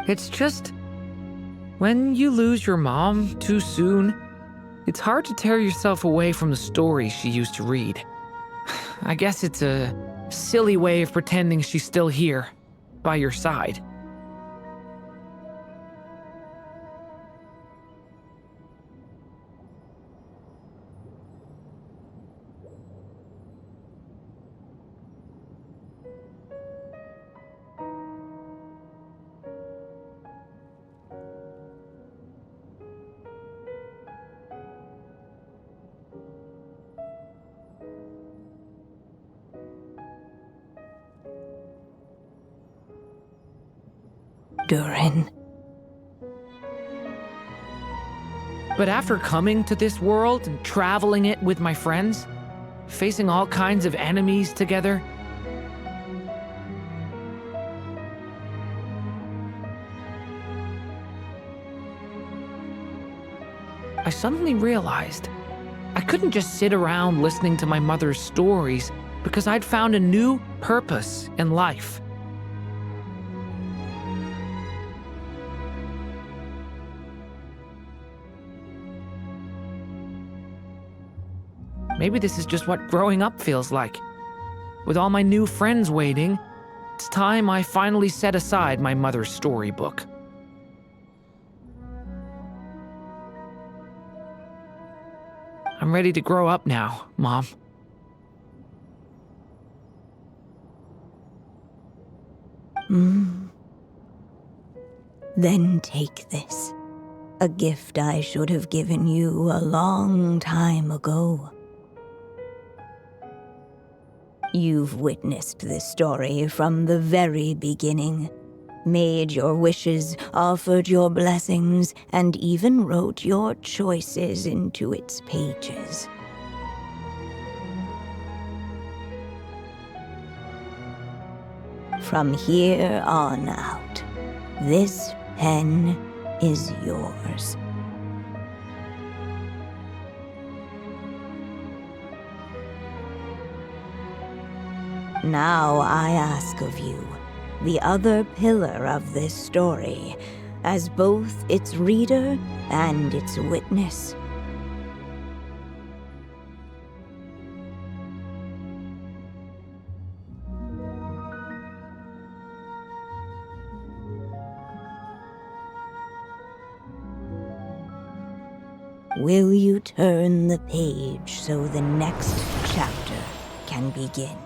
It's just, when you lose your mom too soon, it's hard to tear yourself away from the stories she used to read. I guess it's a silly way of pretending she's still here, by your side. Durin. But after coming to this world and traveling it with my friends, facing all kinds of enemies together, I suddenly realized I couldn't just sit around listening to my mother's stories because I'd found a new purpose in life. Maybe this is just what growing up feels like. With all my new friends waiting, it's time I finally set aside my mother's storybook. I'm ready to grow up now, Mom. Then take this. A gift I should have given you a long time ago. You've witnessed this story from the very beginning, made your wishes, offered your blessings, and even wrote your choices into its pages. From here on out, this pen is yours. Now I ask of you, the other pillar of this story, as both its reader and its witness. Will you turn the page so the next chapter can begin?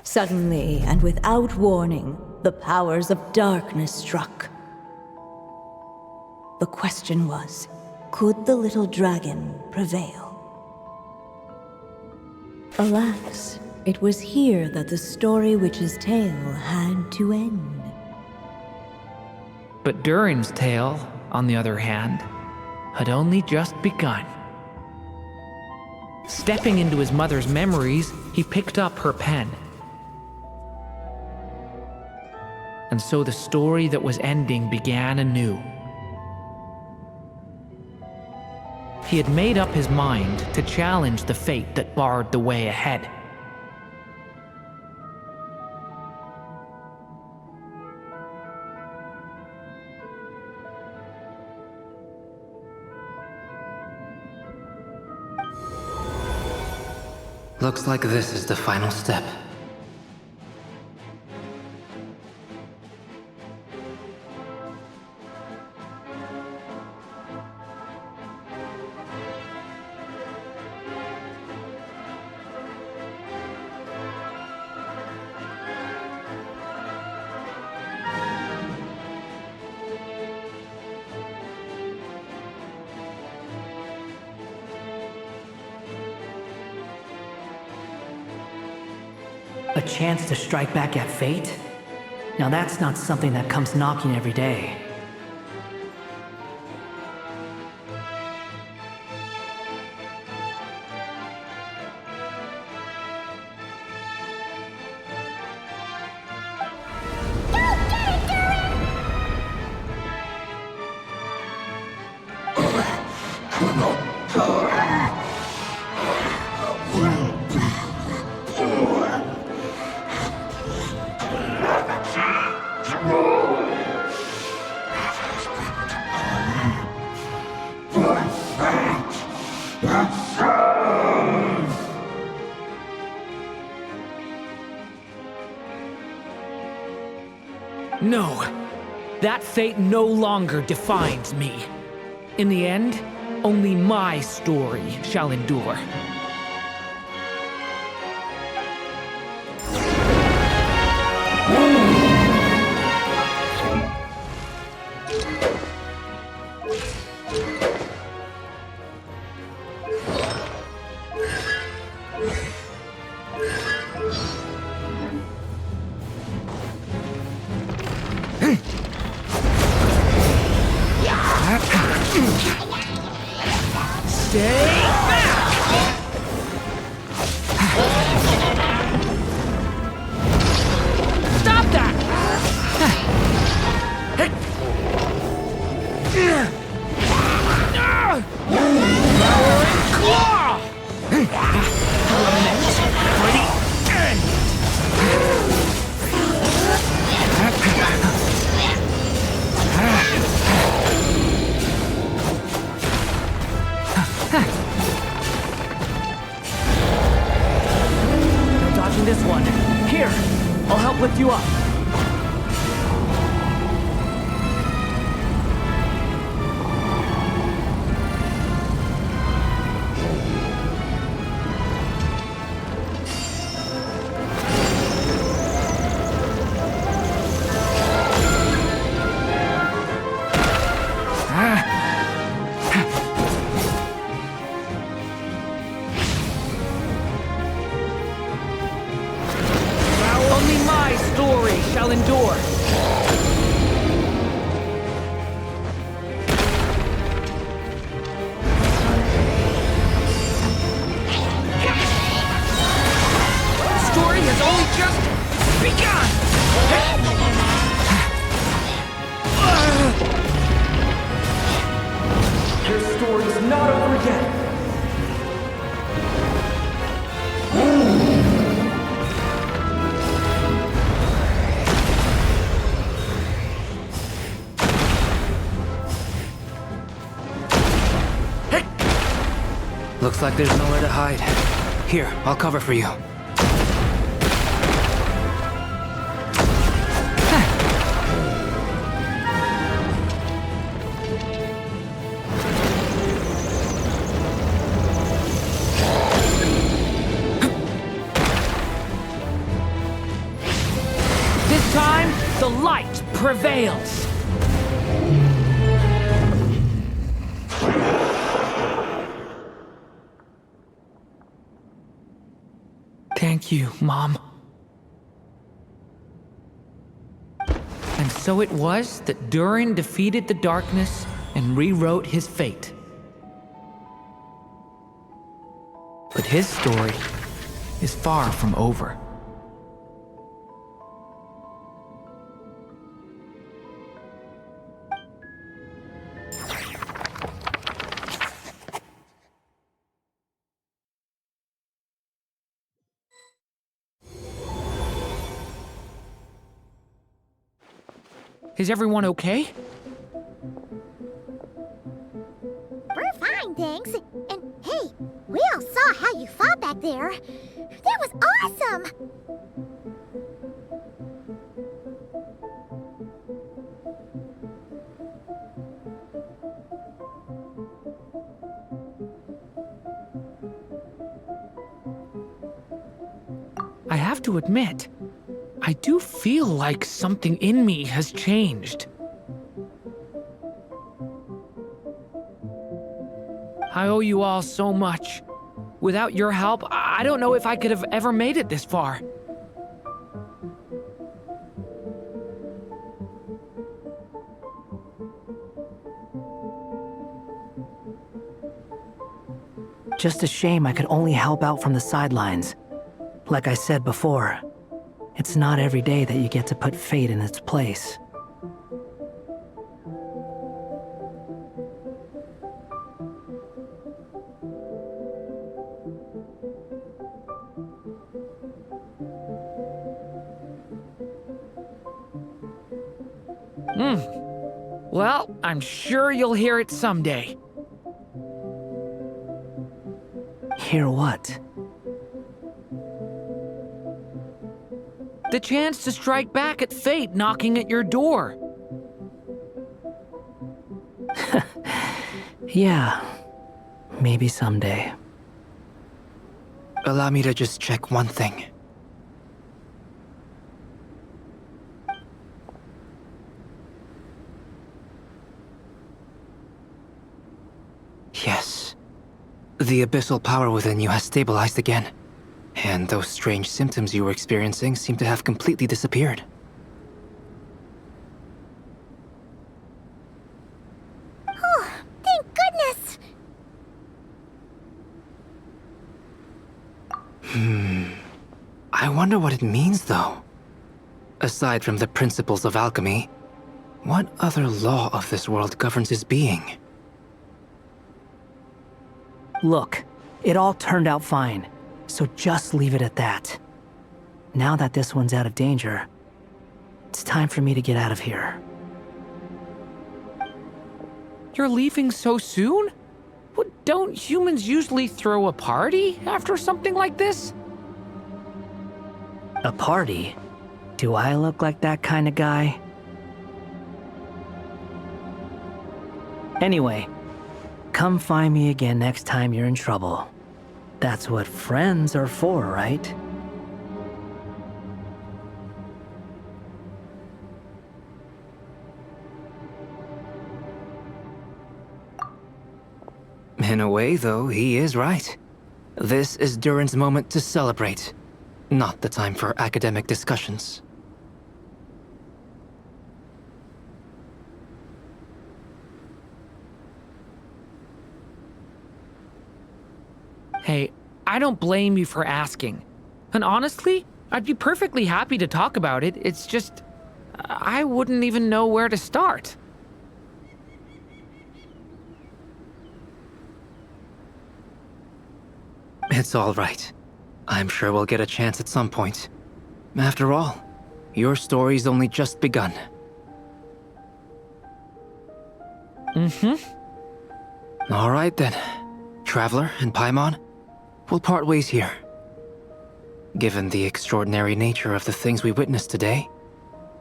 Suddenly, and without warning, the powers of darkness struck. The question was, could the little dragon prevail? Alas, it was here that the story witch's tale had to end. But Durin's tale, on the other hand, had only just begun. Stepping into his mother's memories, he picked up her pen. And so the story that was ending began anew. He had made up his mind to challenge the fate that barred the way ahead. Looks like this is the final step. A chance to strike back at fate? Now that's not something that comes knocking every day. No, that fate no longer defines me. In the end, only my story shall endure. Stay back! Stop that! Devouring claw! Lament for the end! No dodging this one. Here, I'll help lift you up. Only my story shall endure. The story has only just begun. Your story's not over yet. Looks like there's nowhere to hide. Here, I'll cover for you. This time, the light prevails. Thank you, Mom. And so it was that Durin defeated the darkness and rewrote his fate. But his story is far from over. Is everyone okay? We're fine, thanks. And hey, we all saw how you fought back there. That was awesome! I have to admit, I do feel like something in me has changed. I owe you all so much. Without your help, I don't know if I could have ever made it this far. Just a shame I could only help out from the sidelines. Like I said before, it's not every day that you get to put fate in its place. Well, I'm sure you'll hear it someday. Hear what? The chance to strike back at fate knocking at your door. Yeah, maybe someday. Allow me to just check one thing. Yes. The abyssal power within you has stabilized again. And those strange symptoms you were experiencing seem to have completely disappeared. Oh, thank goodness! I wonder what it means, though. Aside from the principles of alchemy, what other law of this world governs his being? Look, it all turned out fine, so just leave it at that. Now that this one's out of danger, it's time for me to get out of here. You're leaving so soon? What, don't humans usually throw a party after something like this? A party? Do I look like that kind of guy? Anyway, come find me again next time you're in trouble. That's what friends are for, right? In a way, though, he is right. This is Durin's moment to celebrate, not the time for academic discussions. Hey, I don't blame you for asking. And honestly, I'd be perfectly happy to talk about it. It's just, I wouldn't even know where to start. It's all right. I'm sure we'll get a chance at some point. After all, your story's only just begun. All right then. Traveler and Paimon, we'll part ways here. Given the extraordinary nature of the things we witnessed today,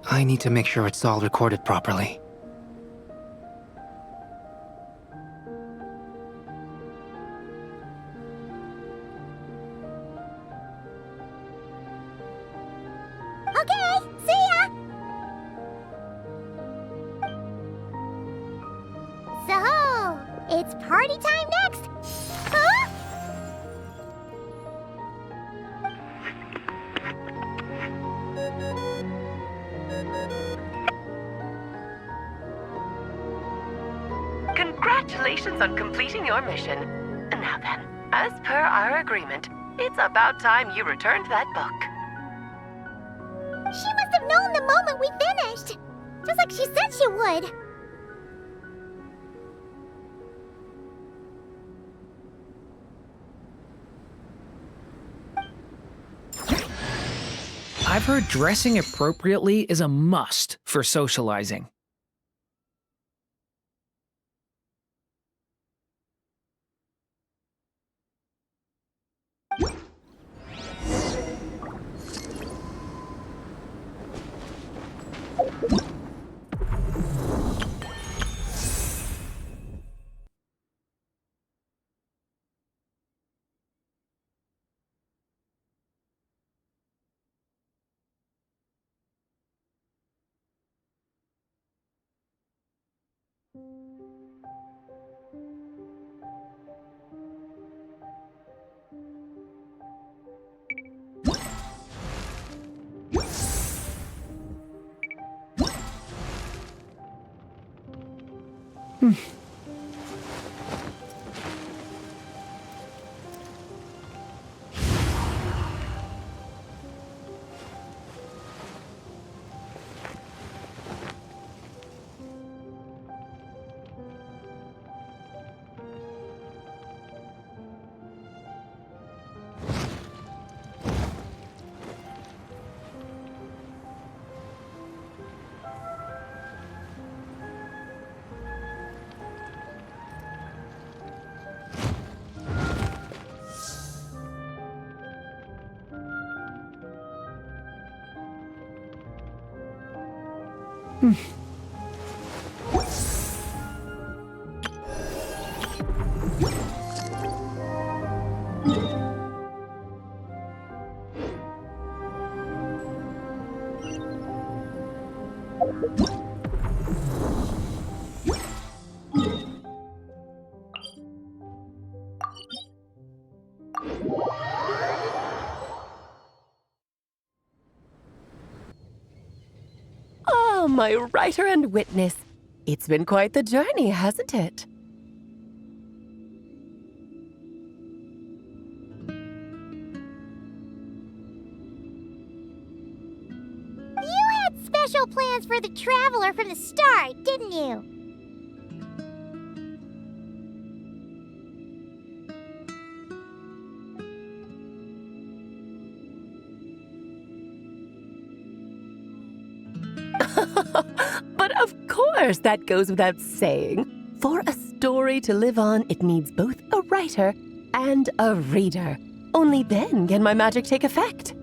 I need to make sure it's all recorded properly. Okay, see ya! So, it's party time next! Huh? Congratulations on completing your mission. Now then, as per our agreement, it's about time you returned that book. She must have known the moment we finished! Just like she said she would! I've heard dressing appropriately is a must for socializing. Oh, my writer and witness. It's been quite the journey, hasn't it? You had special plans for the Traveler from the start, didn't you? But of course, that goes without saying. For a story to live on, it needs both a writer and a reader. Only then can my magic take effect.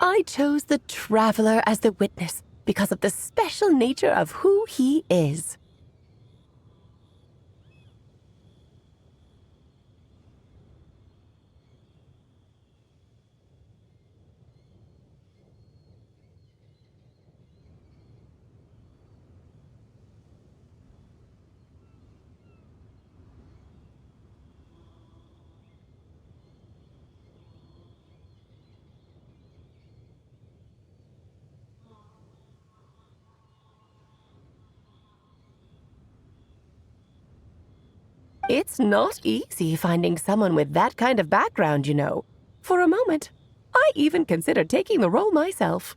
I chose the Traveler as the witness because of the special nature of who he is. It's not easy finding someone with that kind of background, you know. For a moment, I even considered taking the role myself.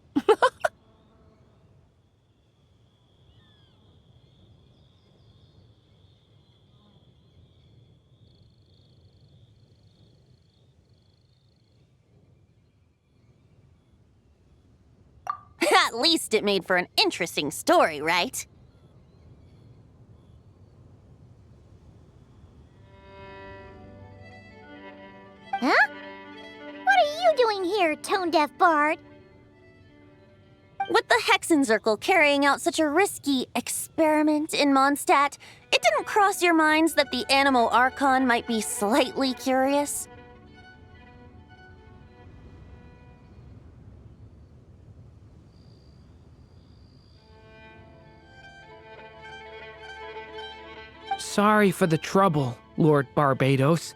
At least it made for an interesting story, right? Huh? What are you doing here, tone-deaf bard? With the Hexenzirkel carrying out such a risky experiment in Mondstadt, it didn't cross your minds that the Animo Archon might be slightly curious? Sorry for the trouble, Lord Barbados.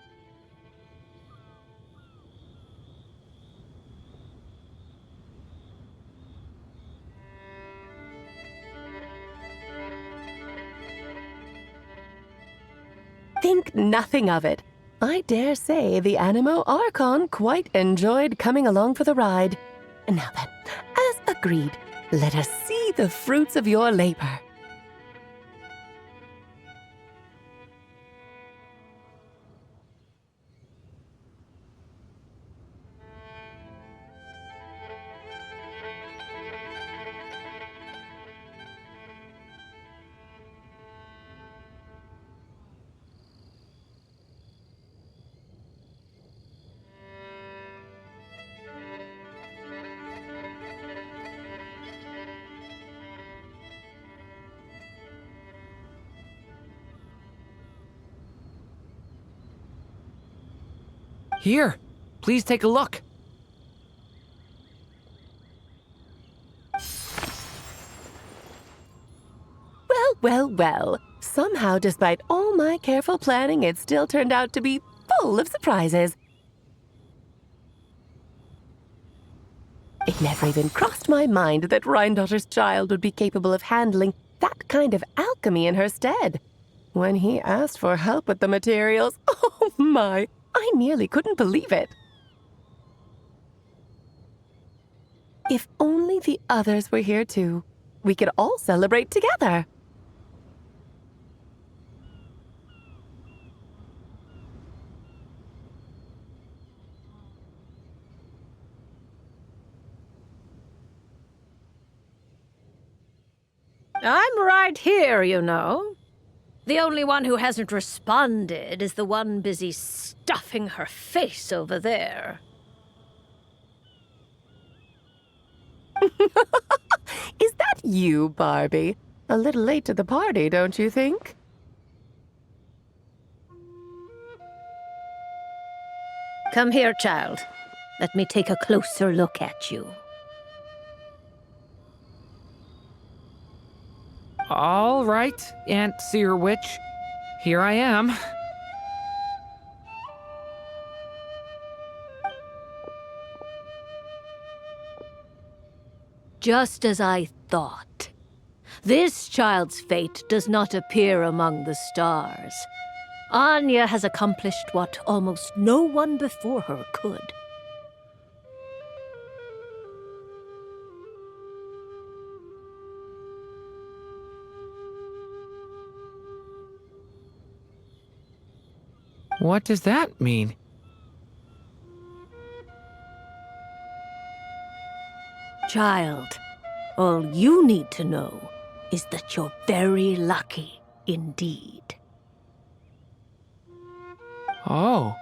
Think nothing of it. I dare say the Animo Archon quite enjoyed coming along for the ride. Now then, as agreed, let us see the fruits of your labor. Here, please take a look. Well. Somehow, despite all my careful planning, it still turned out to be full of surprises. It never even crossed my mind that Rhindotter's child would be capable of handling that kind of alchemy in her stead. When he asked for help with the materials, oh my, I nearly couldn't believe it. If only the others were here too, we could all celebrate together. I'm right here, you know. The only one who hasn't responded is the one busy stuffing her face over there. Is that you, Barbie? A little late to the party, don't you think? Come here, child. Let me take a closer look at you. All right, Aunt Seer Witch. Here I am. Just as I thought. This child's fate does not appear among the stars. Anya has accomplished what almost no one before her could. What does that mean? Child, all you need to know is that you're very lucky indeed. Oh.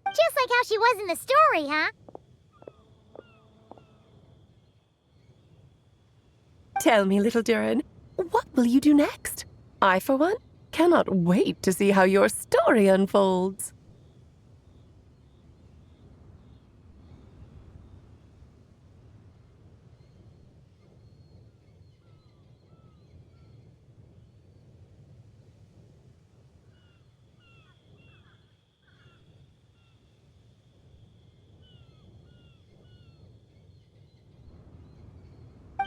Just like how she was in the story, huh? Tell me, little Durin, what will you do next? I, for one, cannot wait to see how your story unfolds.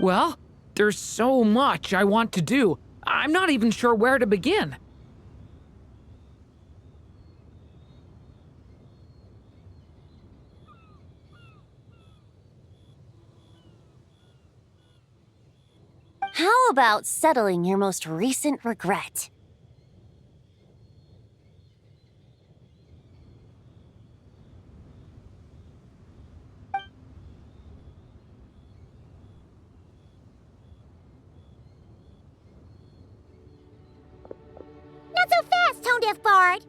Well, there's so much I want to do. I'm not even sure where to begin. How about settling your most recent regret? Not so fast, Tone-Deaf Bard!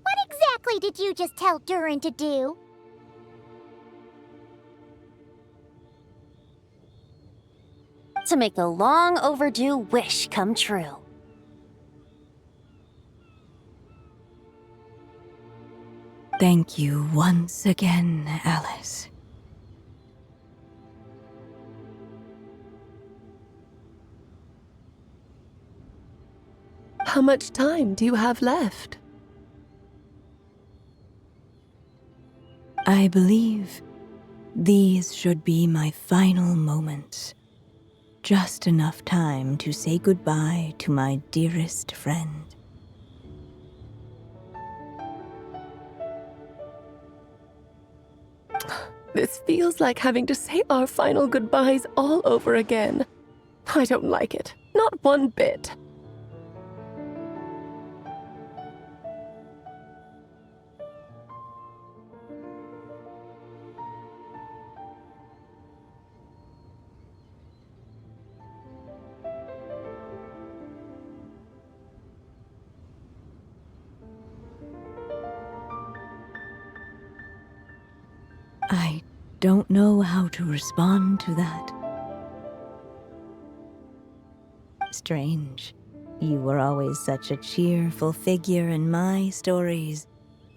What exactly did you just tell Durin to do? To make the long overdue wish come true. Thank you once again, Alice. How much time do you have left? I believe these should be my final moments. Just enough time to say goodbye to my dearest friend. This feels like having to say our final goodbyes all over again. I don't like it. Not one bit. I don't know how to respond to that. Strange. You were always such a cheerful figure in my stories.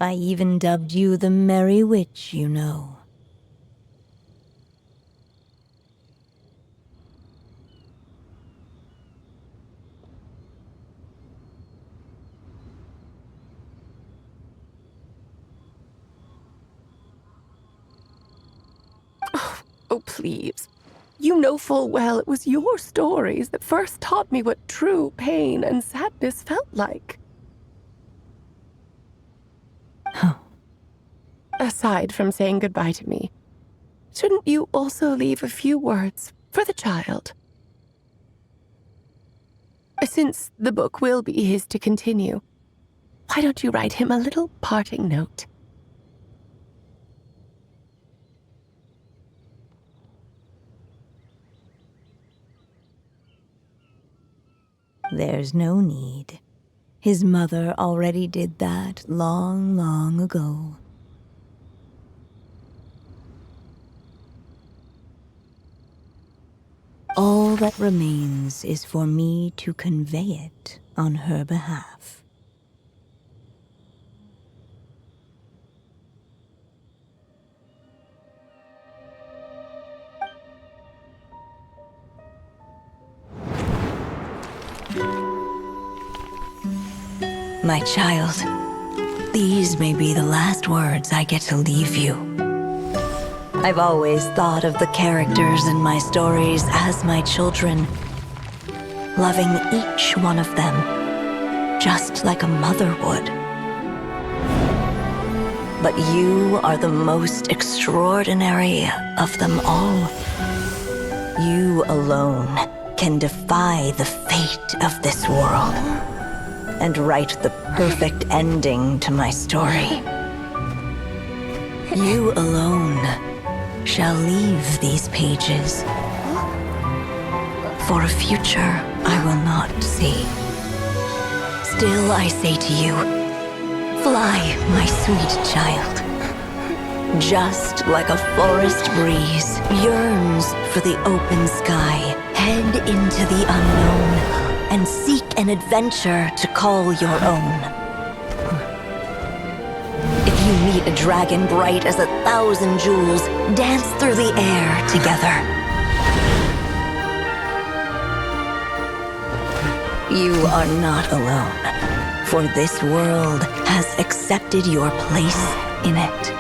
I even dubbed you the Merry Witch, you know. Oh, please. You know full well it was your stories that first taught me what true pain and sadness felt like. Aside from saying goodbye to me, shouldn't you also leave a few words for the child? Since the book will be his to continue, why don't you write him a little parting note? There's no need. His mother already did that long, long ago. All that remains is for me to convey it on her behalf. My child, these may be the last words I get to leave you. I've always thought of the characters in my stories as my children, loving each one of them, just like a mother would. But you are the most extraordinary of them all. You alone can defy the fate of this world and write the perfect ending to my story. You alone shall leave these pages for a future I will not see. Still I say to you, fly, my sweet child. Just like a forest breeze yearns for the open sky, head into the unknown and seek an adventure to call your own. If you meet a dragon bright as 1,000 jewels, dance through the air together. You are not alone, for this world has accepted your place in it.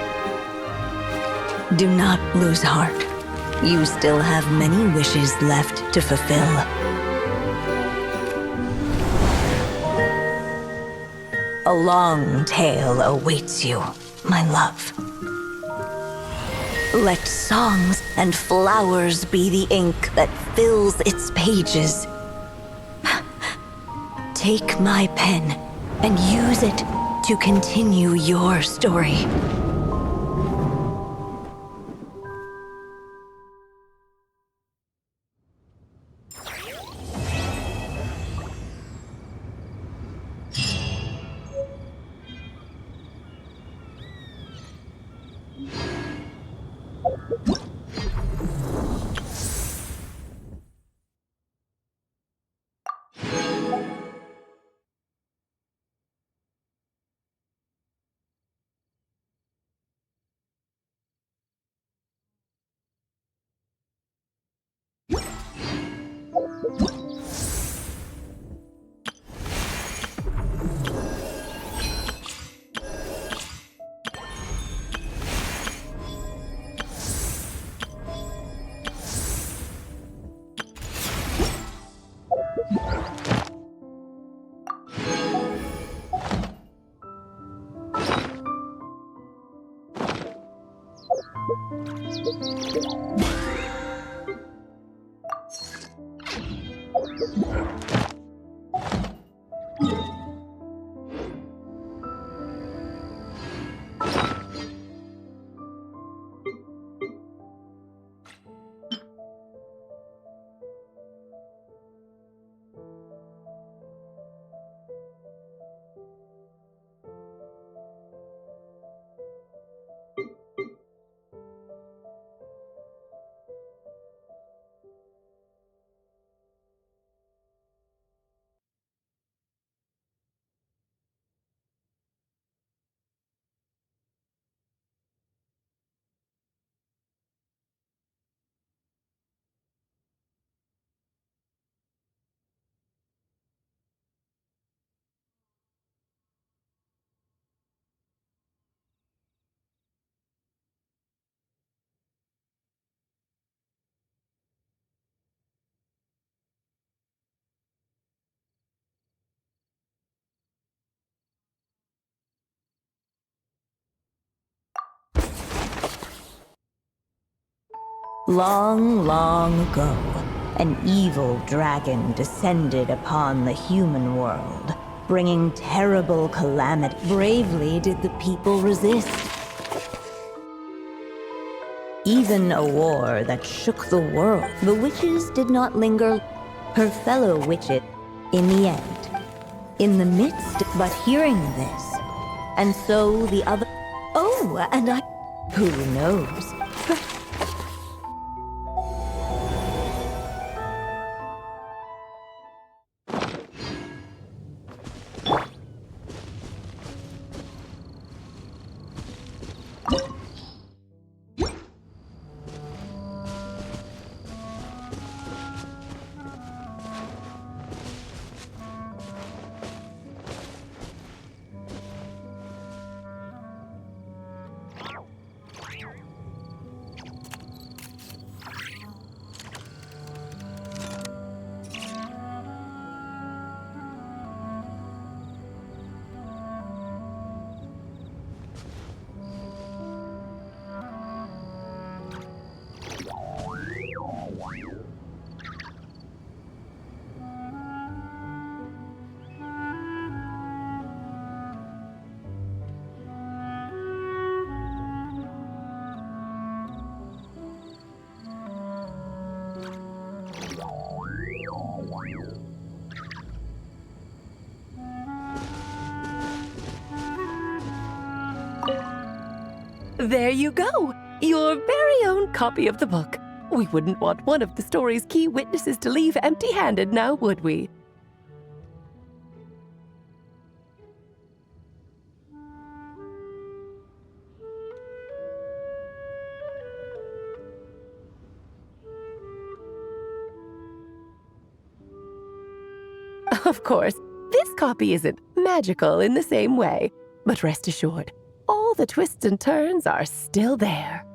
Do not lose heart. You still have many wishes left to fulfill. A long tale awaits you, my love. Let songs and flowers be the ink that fills its pages. Take my pen and use it to continue your story. Long, long ago, an evil dragon descended upon the human world, bringing terrible calamity. Bravely did the people resist. Even a war that shook the world. The witches did not linger. Her fellow witches, in the end, in the midst, but hearing this, and so the other. Oh, and I. Who knows? There you go! Your very own copy of the book. We wouldn't want one of the story's key witnesses to leave empty-handed now, would we? Of course, this copy isn't magical in the same way, but rest assured, all the twists and turns are still there.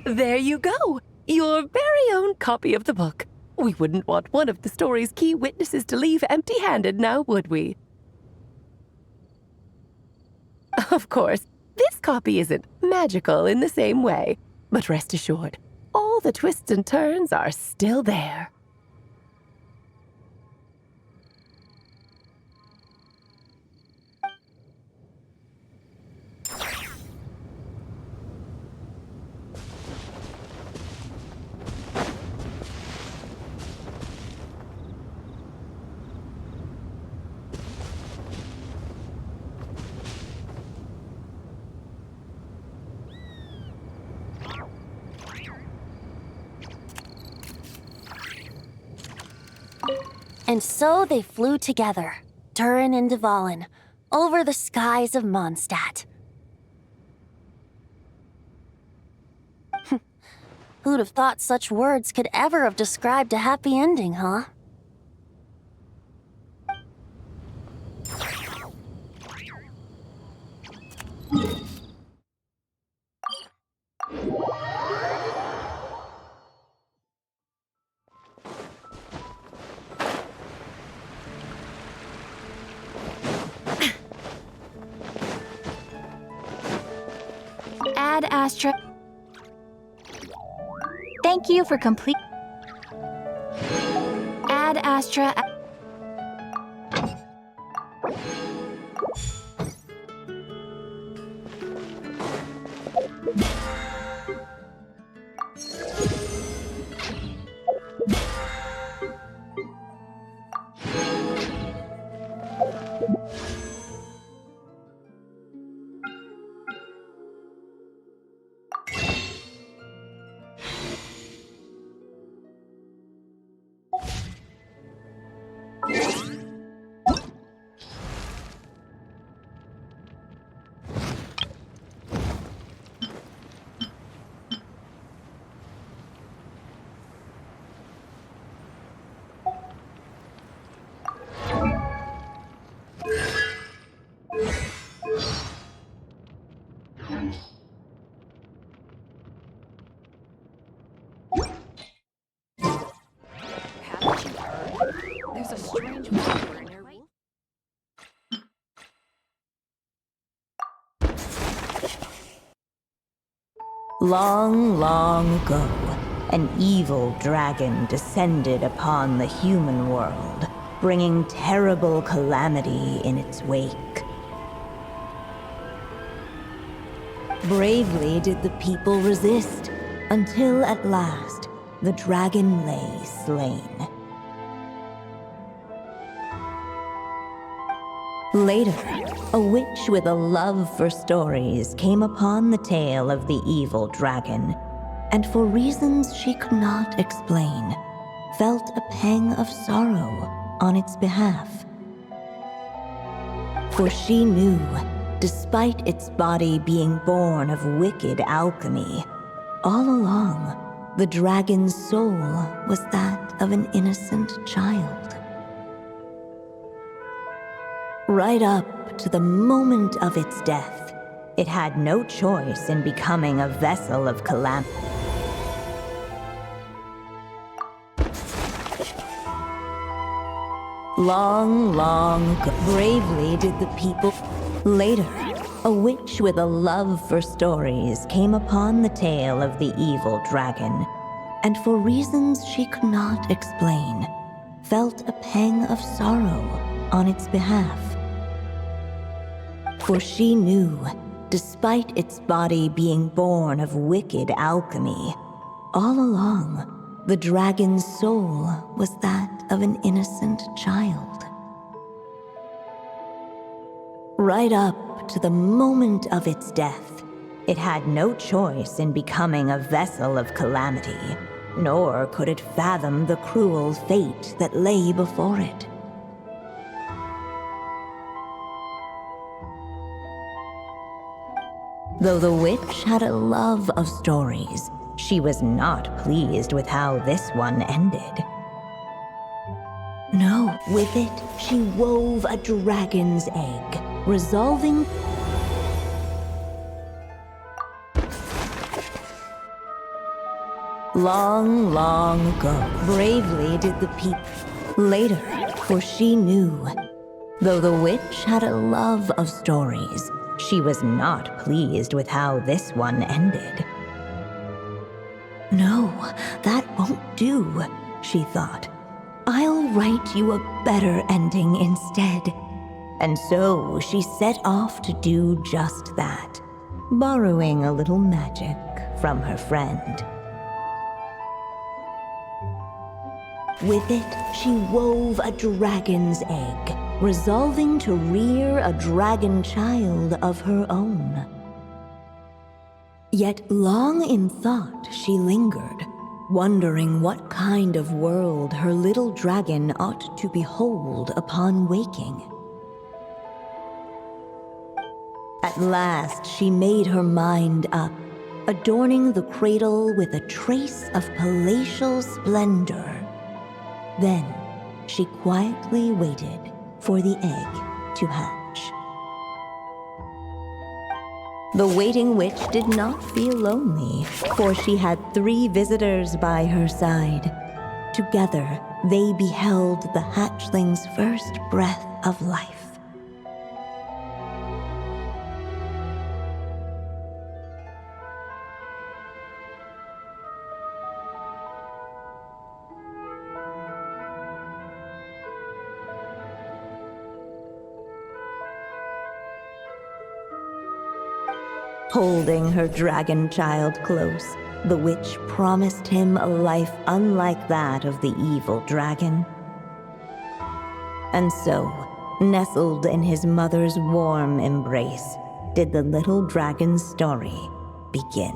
There you go! Your very own copy of the book. We wouldn't want one of the story's key witnesses to leave empty-handed now, would we? Of course, this copy isn't magical in the same way, but rest assured, all the twists and turns are still there. And so they flew together, Durin and Dvalin, over the skies of Mondstadt. Who'd have thought such words could ever have described a happy ending, huh? Ad Astra. Thank you for complete. Ad Astra. Long, long ago, an evil dragon descended upon the human world, bringing terrible calamity in its wake. Bravely did the people resist, until at last the dragon lay slain. Later, a witch with a love for stories came upon the tale of the evil dragon, and for reasons she could not explain, felt a pang of sorrow on its behalf. For she knew, despite its body being born of wicked alchemy, all along, the dragon's soul was that of an innocent child. Right up to the moment of its death, it had no choice in becoming a vessel of calamity. Long, long ago, bravely did the people. Later, a witch with a love for stories came upon the tale of the evil dragon, and for reasons she could not explain, felt a pang of sorrow on its behalf. For she knew, despite its body being born of wicked alchemy, all along, the dragon's soul was that of an innocent child. Right up to the moment of its death, it had no choice in becoming a vessel of calamity, nor could it fathom the cruel fate that lay before it. Though the witch had a love of stories, she was not pleased with how this one ended. No, with it, she wove a dragon's egg, resolving... Long, long ago, bravely did the people... Later, for she knew, though the witch had a love of stories, she was not pleased with how this one ended. No, that won't do, she thought. I'll write you a better ending instead. And so she set off to do just that, borrowing a little magic from her friend. With it, she wove a dragon's egg, resolving to rear a dragon child of her own. Yet long in thought she lingered, wondering what kind of world her little dragon ought to behold upon waking. At last she made her mind up, adorning the cradle with a trace of palatial splendor. Then she quietly waited for the egg to hatch. The waiting witch did not feel lonely, for she had 3 visitors by her side. Together, they beheld the hatchling's first breath of life. Holding her dragon child close, the witch promised him a life unlike that of the evil dragon. And so, nestled in his mother's warm embrace, did the little dragon's story begin.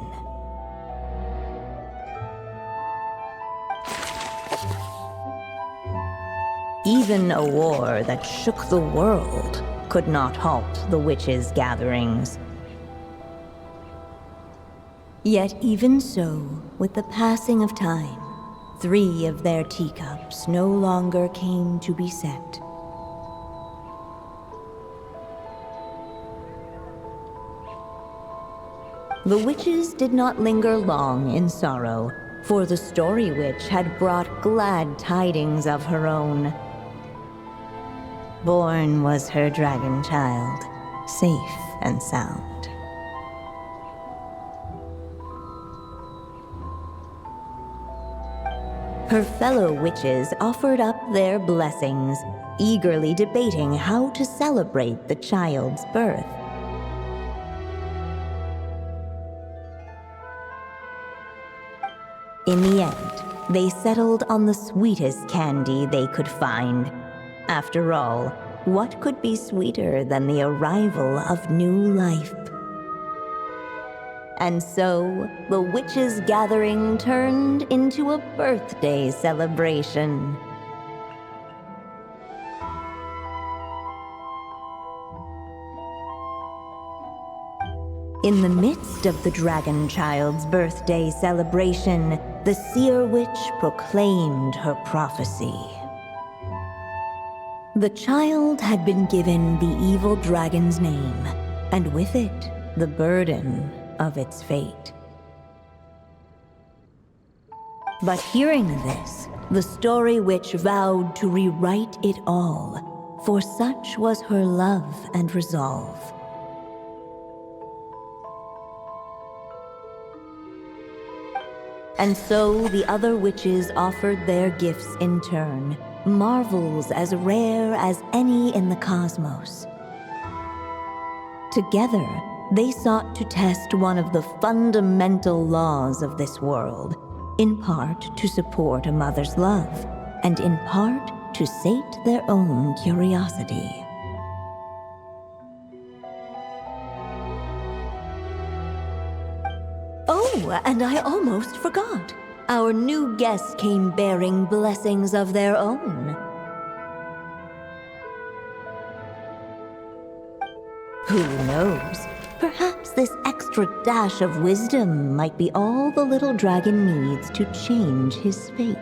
Even a war that shook the world could not halt the witches' gatherings. Yet even so, with the passing of time, 3 of their teacups no longer came to be set. The witches did not linger long in sorrow, for the story witch had brought glad tidings of her own. Born was her dragon child, safe and sound. her fellow witches offered up their blessings, eagerly debating how to celebrate the child's birth. In the end, they settled on the sweetest candy they could find. After all, what could be sweeter than the arrival of new life? And so, the witches' gathering turned into a birthday celebration. In the midst of the dragon child's birthday celebration, the seer witch proclaimed her prophecy. The child had been given the evil dragon's name, and with it, the burden of its fate. But hearing this, the story witch vowed to rewrite it all, for such was her love and resolve. And so the other witches offered their gifts in turn, marvels as rare as any in the cosmos. Together, they sought to test one of the fundamental laws of this world, in part to support a mother's love, and in part to sate their own curiosity. Oh, and I almost forgot. Our new guests came bearing blessings of their own. Who knows? Perhaps this extra dash of wisdom might be all the little dragon needs to change his fate.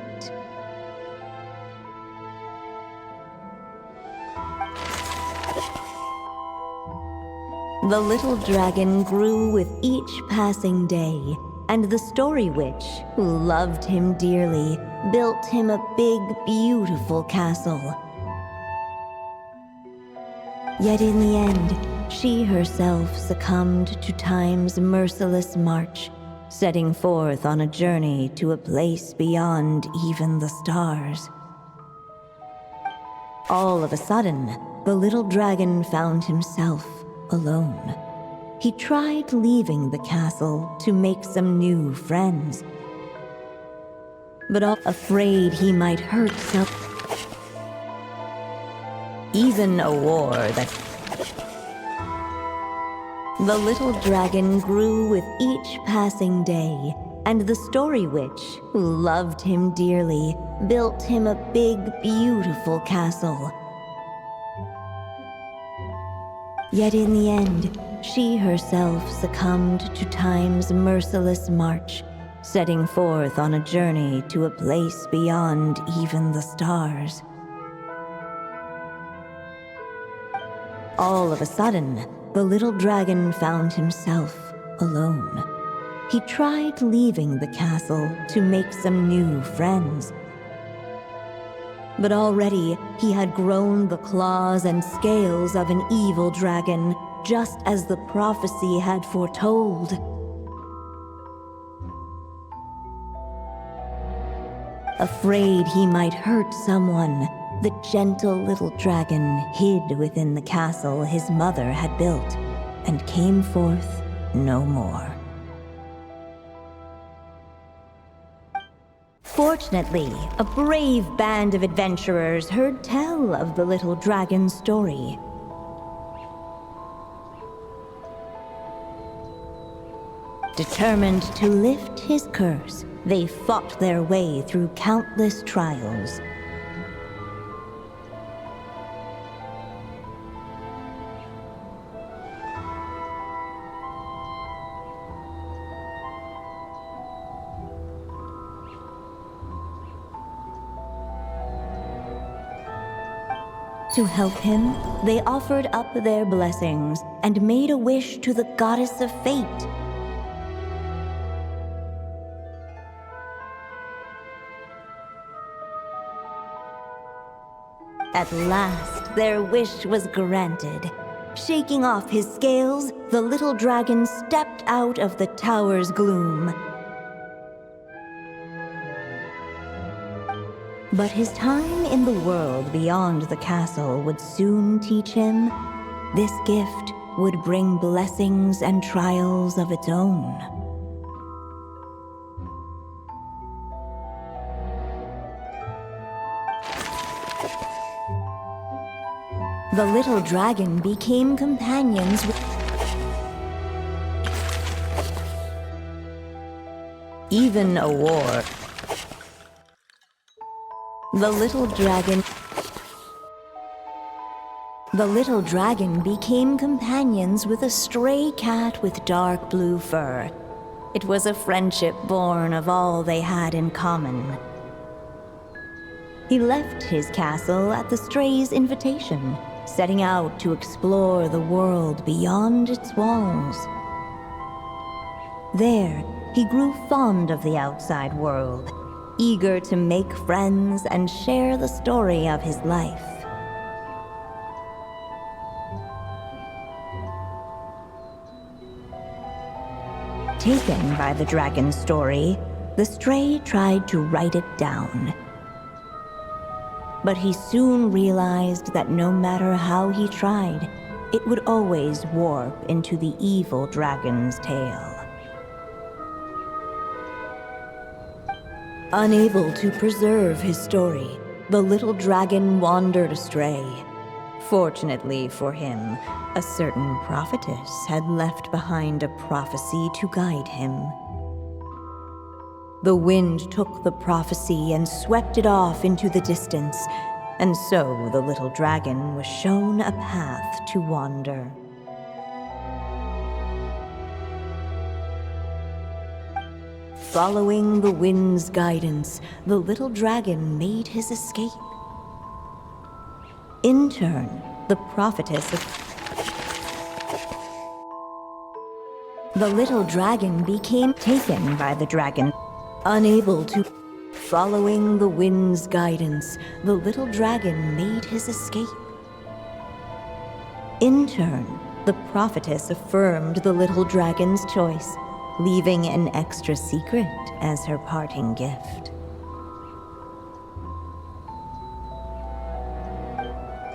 The little dragon grew with each passing day, and the story witch, who loved him dearly, built him a big, beautiful castle. Yet in the end, she herself succumbed to time's merciless march, setting forth on a journey to a place beyond even the stars. All of a sudden, the little dragon found himself alone. He tried leaving the castle to make some new friends, but afraid he might hurt some. Even a war that. The little dragon grew with each passing day, and the story witch, who loved him dearly, built him a big, beautiful castle. Yet in the end, she herself succumbed to time's merciless march, setting forth on a journey to a place beyond even the stars. All of a sudden, the little dragon found himself alone. He tried leaving the castle to make some new friends, but already he had grown the claws and scales of an evil dragon, just as the prophecy had foretold. Afraid he might hurt someone, the gentle little dragon hid within the castle his mother had built, and came forth no more. Fortunately, a brave band of adventurers heard tell of the little dragon's story. Determined to lift his curse, they fought their way through countless trials. To help him, they offered up their blessings and made a wish to the goddess of fate. At last, their wish was granted. Shaking off his scales, the little dragon stepped out of the tower's gloom. But his time in the world beyond the castle would soon teach him this gift would bring blessings and trials of its own. The little dragon became companions with even a war. The little dragon became companions with a stray cat with dark blue fur. It was a friendship born of all they had in common. He left his castle at the stray's invitation, setting out to explore the world beyond its walls. There, he grew fond of the outside world, eager to make friends and share the story of his life. Taken by the dragon's story, the stray tried to write it down. But he soon realized that no matter how he tried, it would always warp into the evil dragon's tale. Unable to preserve his story, the little dragon wandered astray. Fortunately for him, a certain prophetess had left behind a prophecy to guide him. The wind took the prophecy and swept it off into the distance, and so the little dragon was shown a path to wander. Following the wind's guidance, the little dragon made his escape. In turn, the prophetess the little dragon became taken by the dragon. Unable to... Following the wind's guidance, the little dragon made his escape. In turn, the prophetess affirmed the little dragon's choice, leaving an extra secret as her parting gift.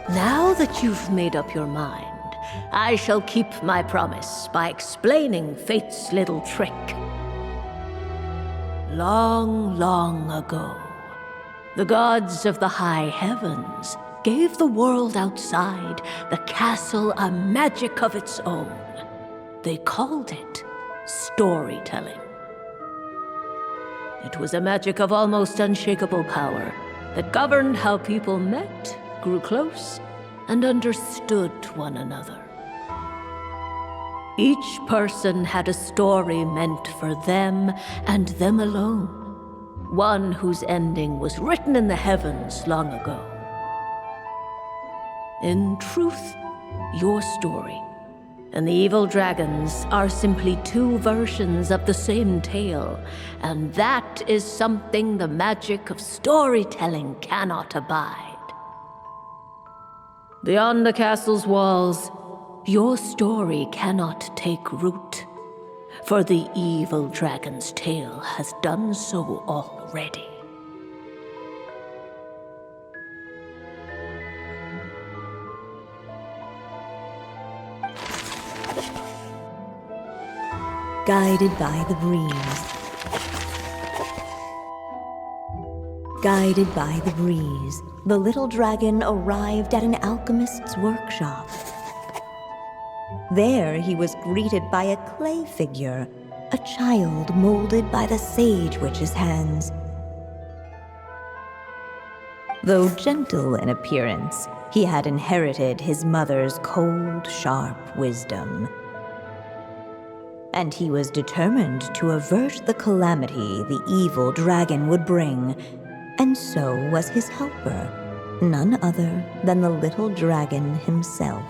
Now that you've made up your mind, I shall keep my promise by explaining fate's little trick. Long, long ago, the gods of the high heavens gave the world outside the castle a magic of its own. They called it storytelling. It was a magic of almost unshakable power that governed how people met, grew close, and understood one another. Each person had a story meant for them and them alone, one whose ending was written in the heavens long ago. In truth, your story and the evil dragons are simply two versions of the same tale, and that is something the magic of storytelling cannot abide. Beyond the castle's walls, your story cannot take root, for the evil dragon's tale has done so already. Guided by the breeze. Guided by the breeze, the little dragon arrived at an alchemist's workshop. There he was greeted by a clay figure, a child molded by the sage witch's hands. Though gentle in appearance, he had inherited his mother's cold, sharp wisdom. And he was determined to avert the calamity the evil dragon would bring, and so was his helper, none other than the little dragon himself.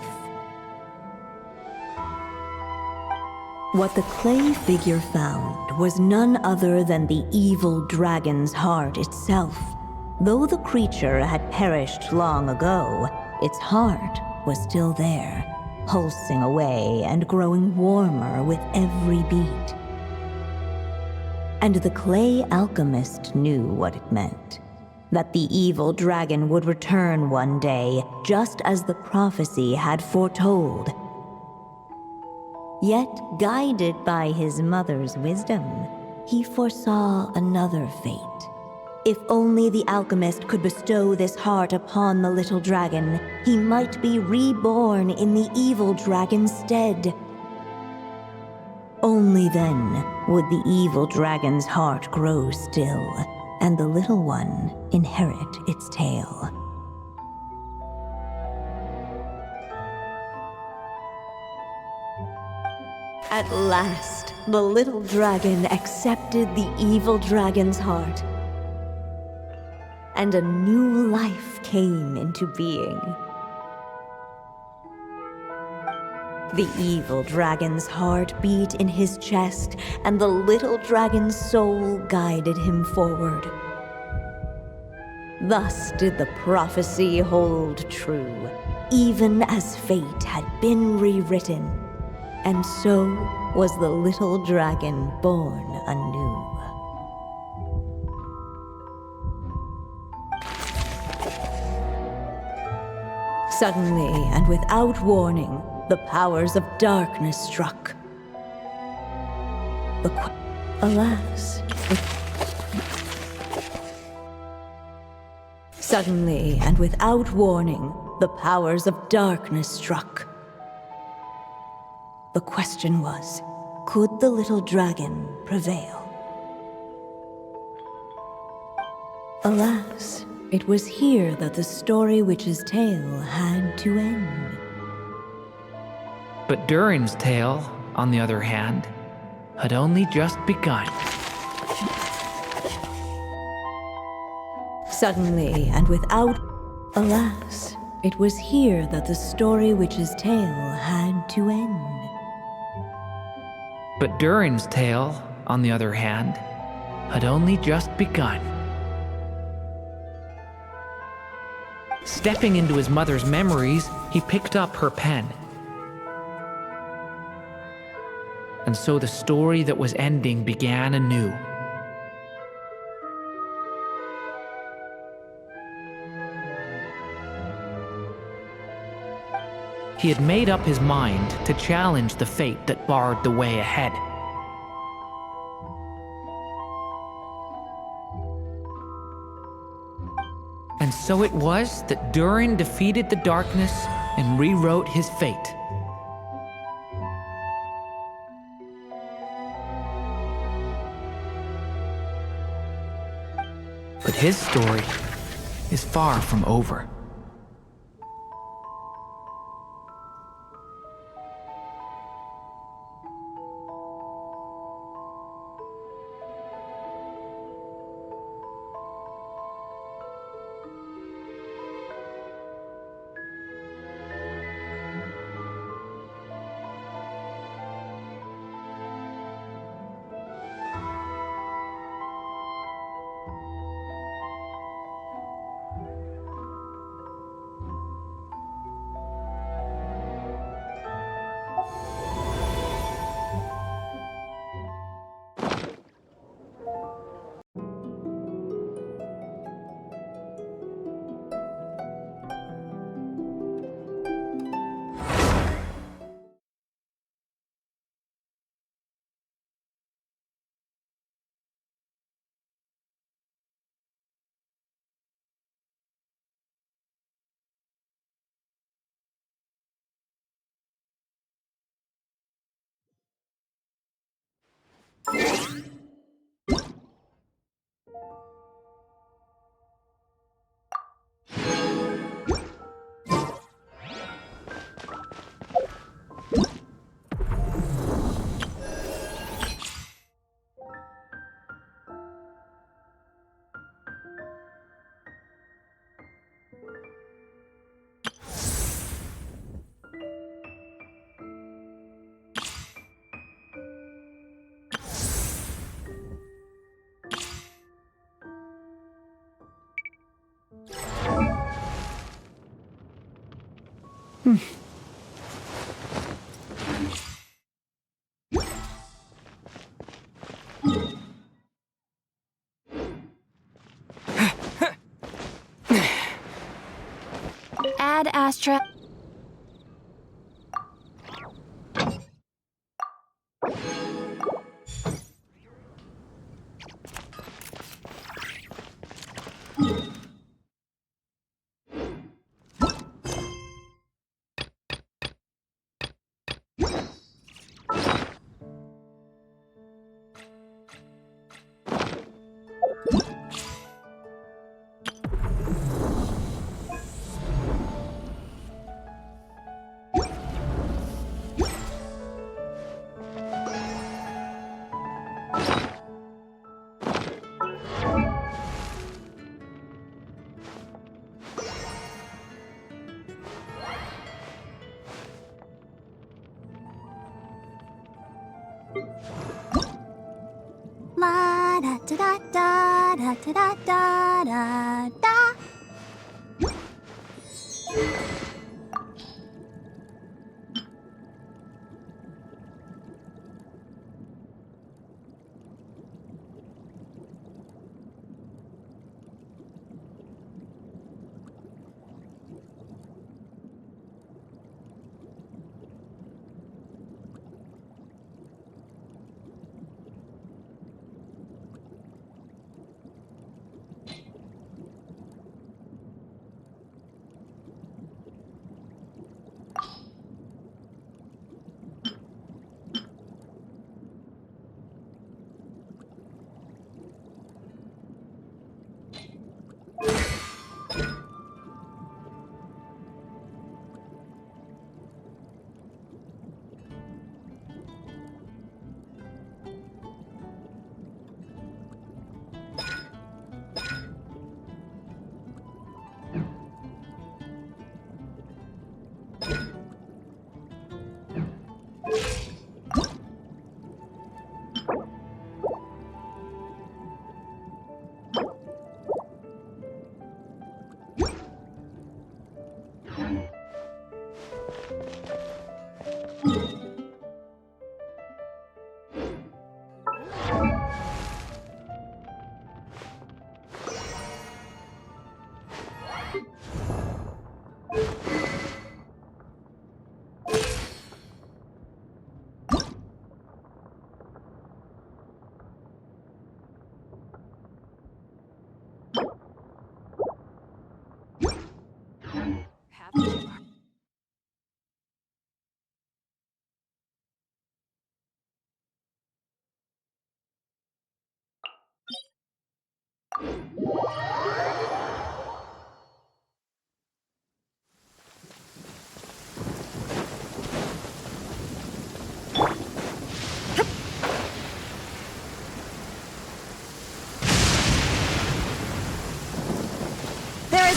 What the clay figure found was none other than the evil dragon's heart itself. Though the creature had perished long ago, its heart was still there, pulsing away and growing warmer with every beat. And the clay alchemist knew what it meant. that the evil dragon would return one day, just as the prophecy had foretold. Yet, guided by his mother's wisdom, he foresaw another fate. If only the alchemist could bestow this heart upon the little dragon, he might be reborn in the evil dragon's stead. Only then would the evil dragon's heart grow still, and the little one inherit its tale. At last, the little dragon accepted the evil dragon's heart, and a new life came into being. The evil dragon's heart beat in his chest, and the little dragon's soul guided him forward. Thus did the prophecy hold true, even as fate had been rewritten, and so was the little dragon born anew. Suddenly, and without warning, the powers of darkness struck. Alas, Suddenly, and without warning, the powers of darkness struck. The question was, could the little dragon prevail? Alas, it was here that the story witch's tale had to end. But Durin's tale, on the other hand, had only just begun. Suddenly, and without... Alas, it was here that the story witch's tale had to end. But Durin's tale, on the other hand, had only just begun. Stepping into his mother's memories, he picked up her pen. And so the story that was ending began anew. He had made up his mind to challenge the fate that barred the way ahead. And so it was that Durin defeated the darkness and rewrote his fate. But his story is far from over. Ad Astra. La da da da da da da da da.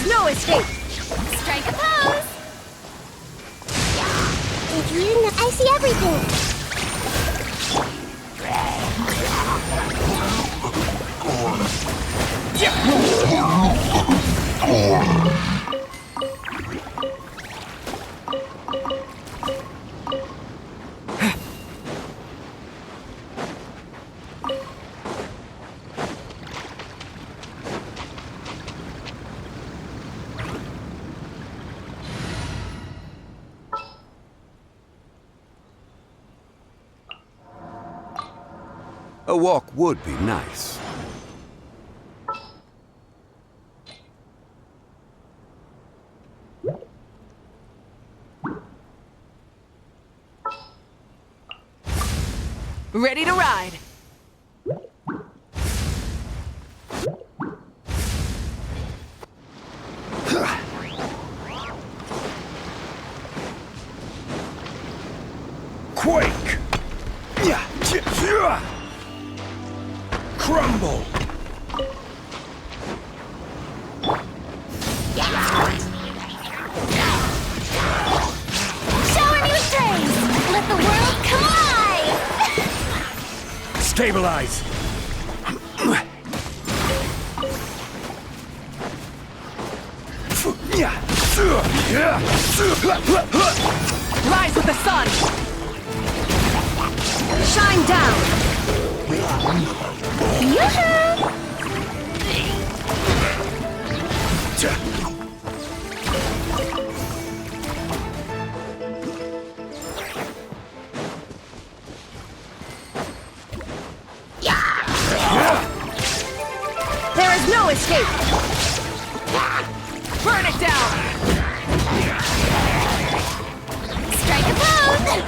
No escape! Strike a pose! Adrian, I see everything! A walk would be nice. Ready to ride. Quake! Crumble! Shower me with praise! Let the world come alive! Stabilize! Rise with the sun! Shine down! Yoo-hoo! escape! Burn it down! Strike a pose!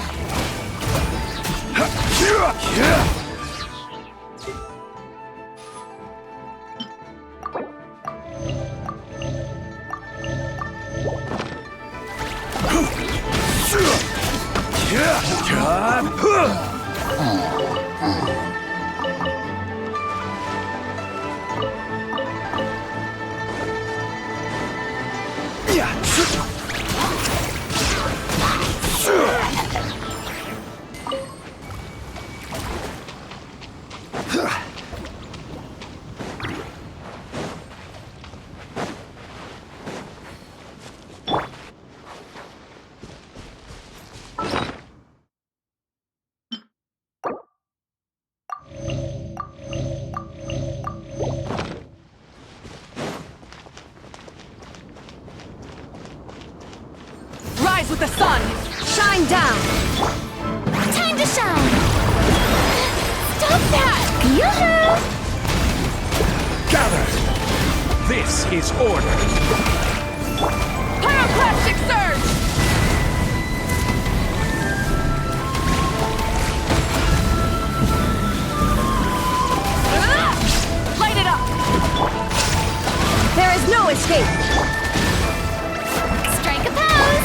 Rise with the sun! Shine down! Time to shine! Stop that! Yoo-hoo! Gather! This is order. Pyroclastic surge! Light it up! There is no escape! Strike a pose!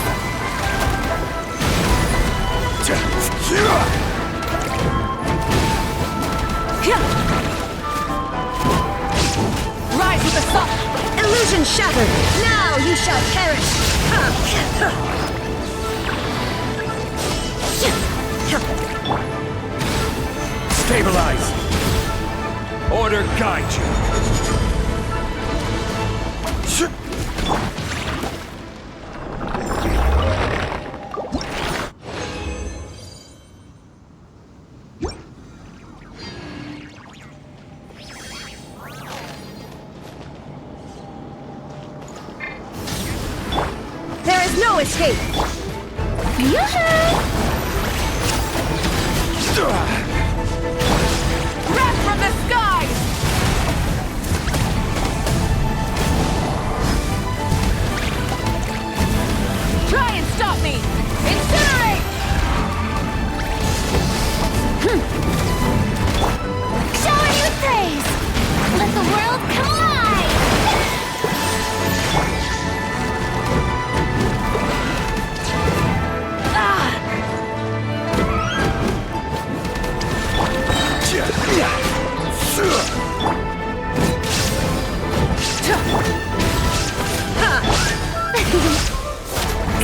Rise with the sun! Illusion shattered! Now you shall perish! Stabilize. Order guide you. There is no escape! Yoo-hoo! Wrath from the skies! Try and stop me! Incinerate! Showing you praise! Let the world collide!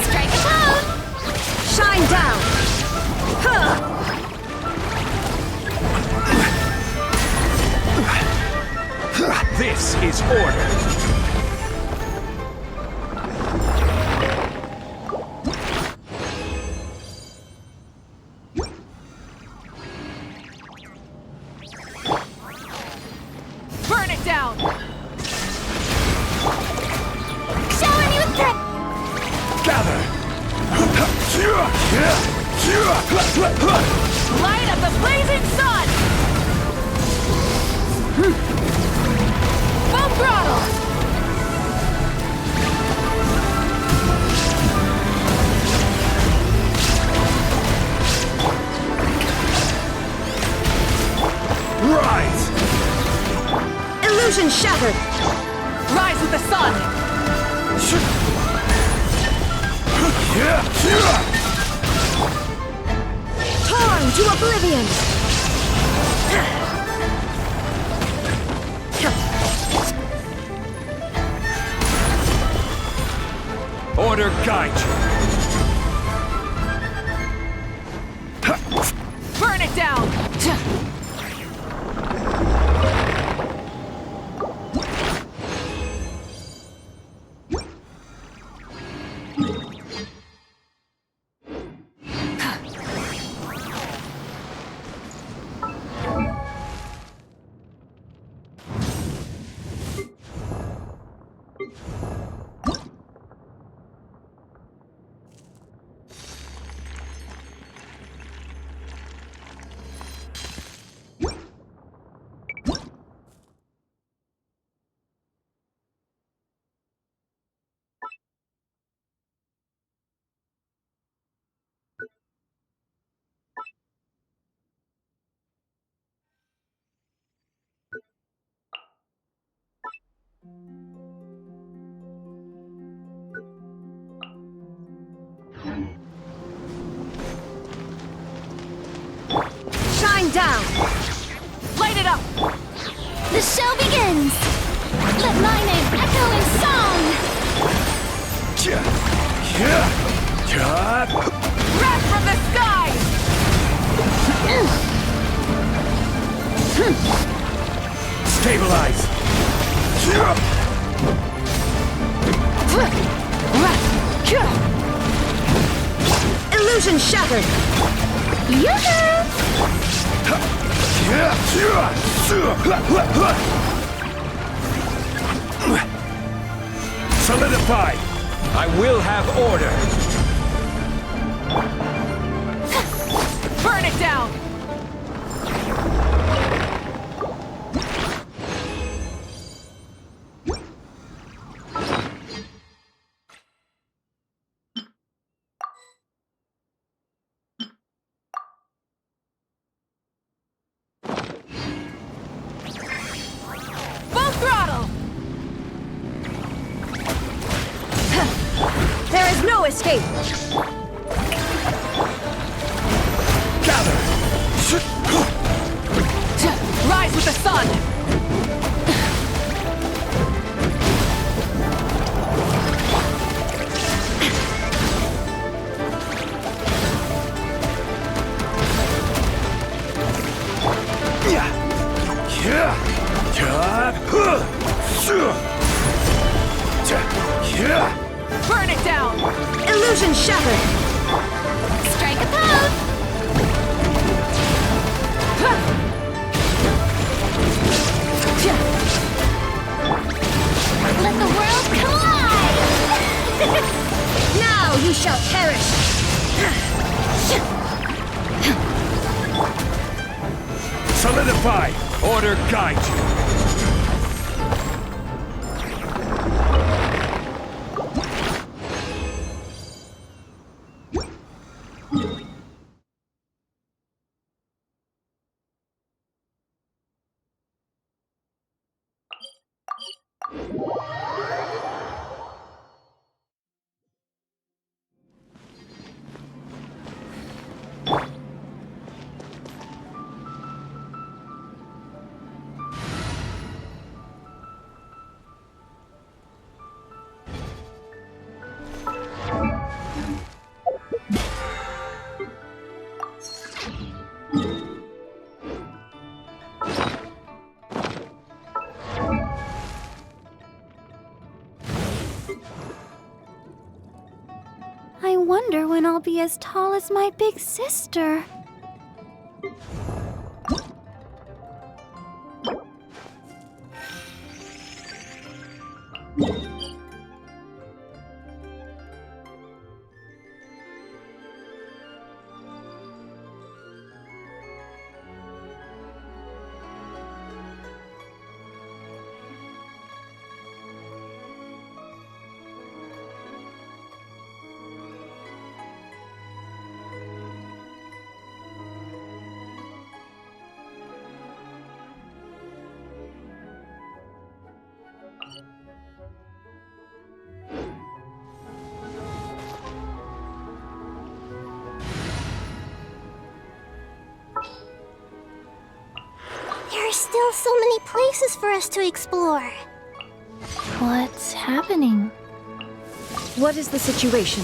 Strike a pose! Shine down! This is order. Burn it down! Showing you threat! Gather. Light of the blazing sun! Full throttle! Rise. Illusion shattered! Rise with the sun! Torn to oblivion! Order guide you. Burn it down! Going down! Light it up! The show begins! Let my name echo in song! Wrath from the sky! Stabilize! Illusion shattered! Yoo-hoo! Solidify! I will have order! Burn it down! Full throttle! There is no escape! Gather! Rise with the sun! Burn it down! Illusion shattered! Strike a pose! Let the world collide! Now you shall perish! Solidify! Order guide you! I wonder when I'll be as tall as my big sister. There are still so many places for us to explore. What's happening? What is the situation?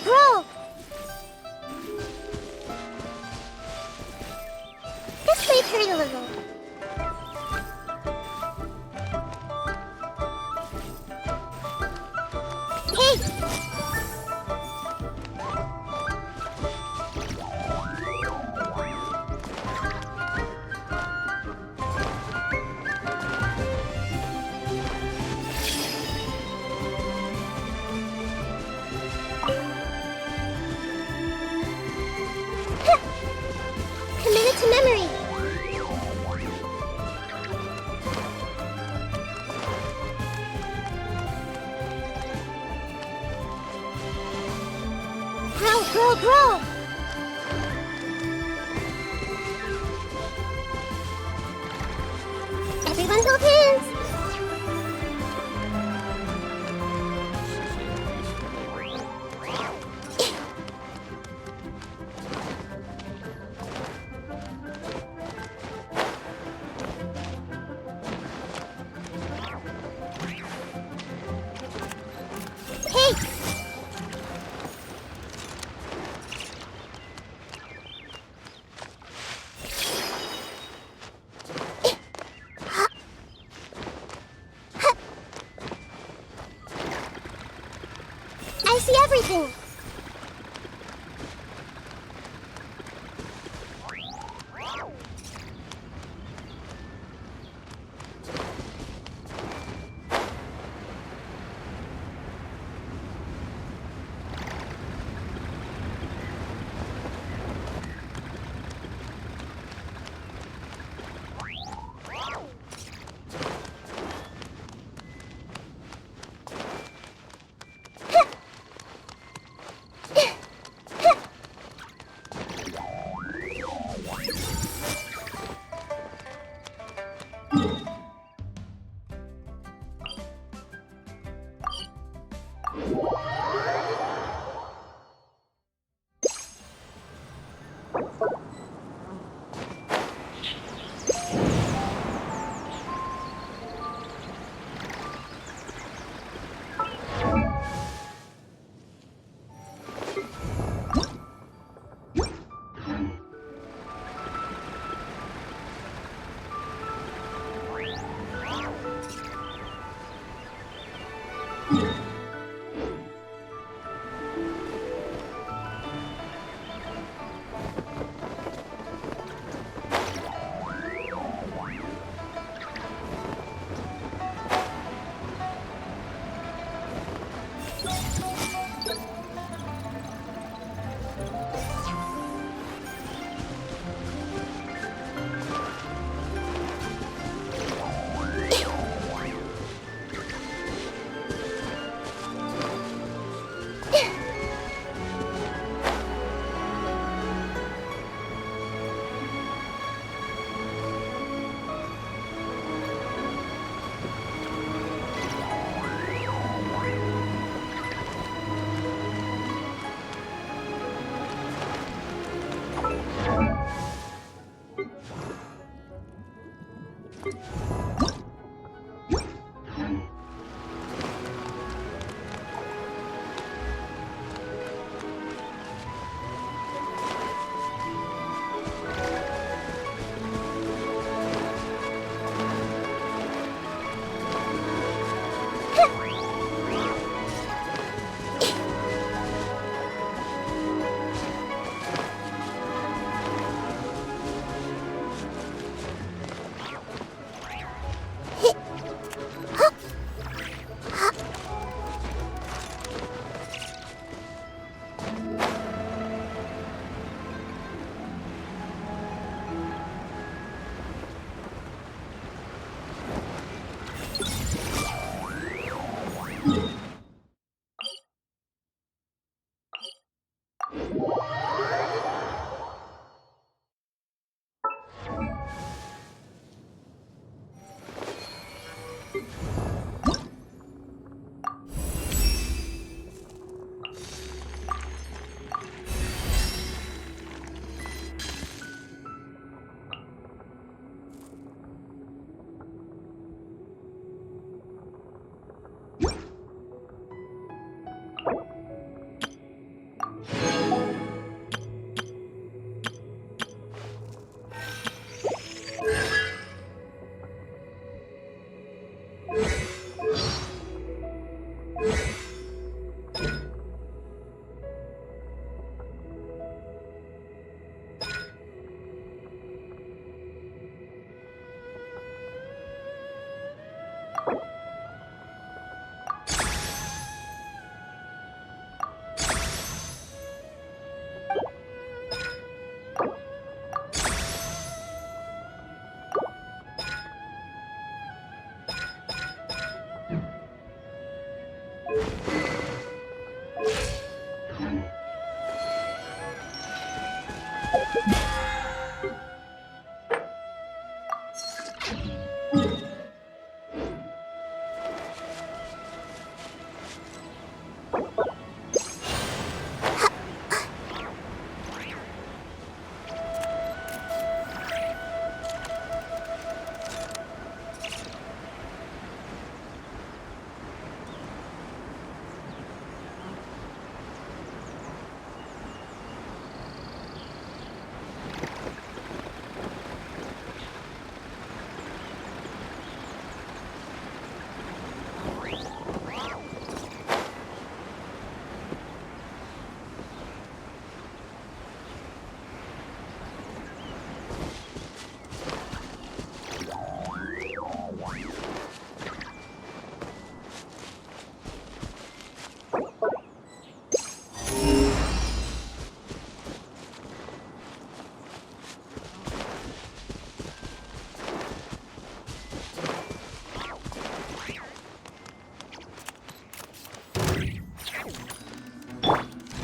Grow! This may hurt a little. Hey! Grow! Everyone hold hands! I see everything!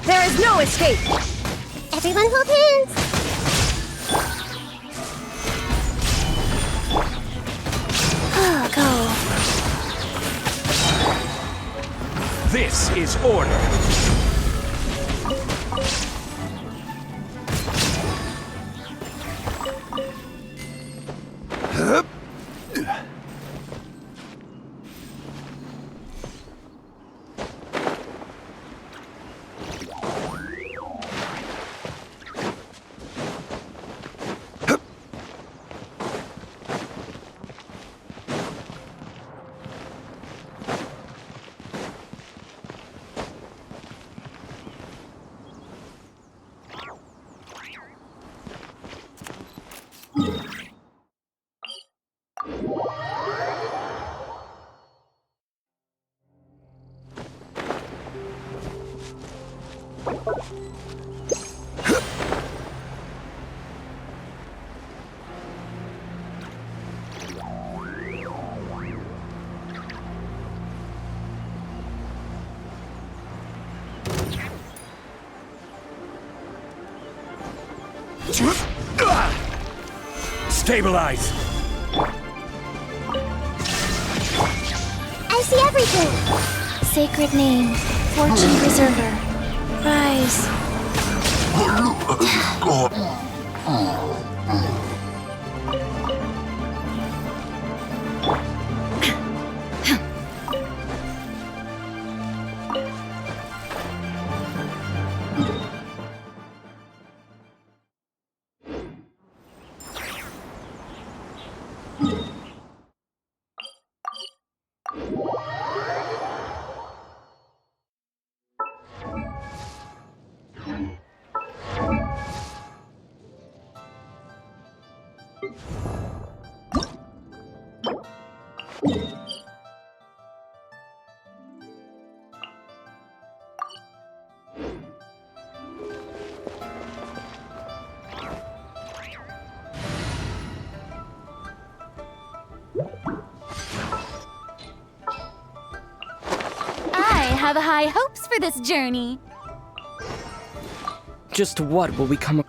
There is no escape! Everyone hold hands! Go. This is order. Stabilize! I see everything! Sacred name, Fortune Preserver. Rise. I have high hopes for this journey. Just what will we come?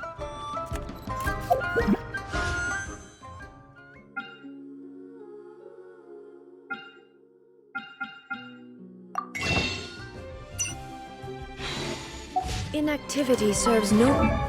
Inactivity serves no...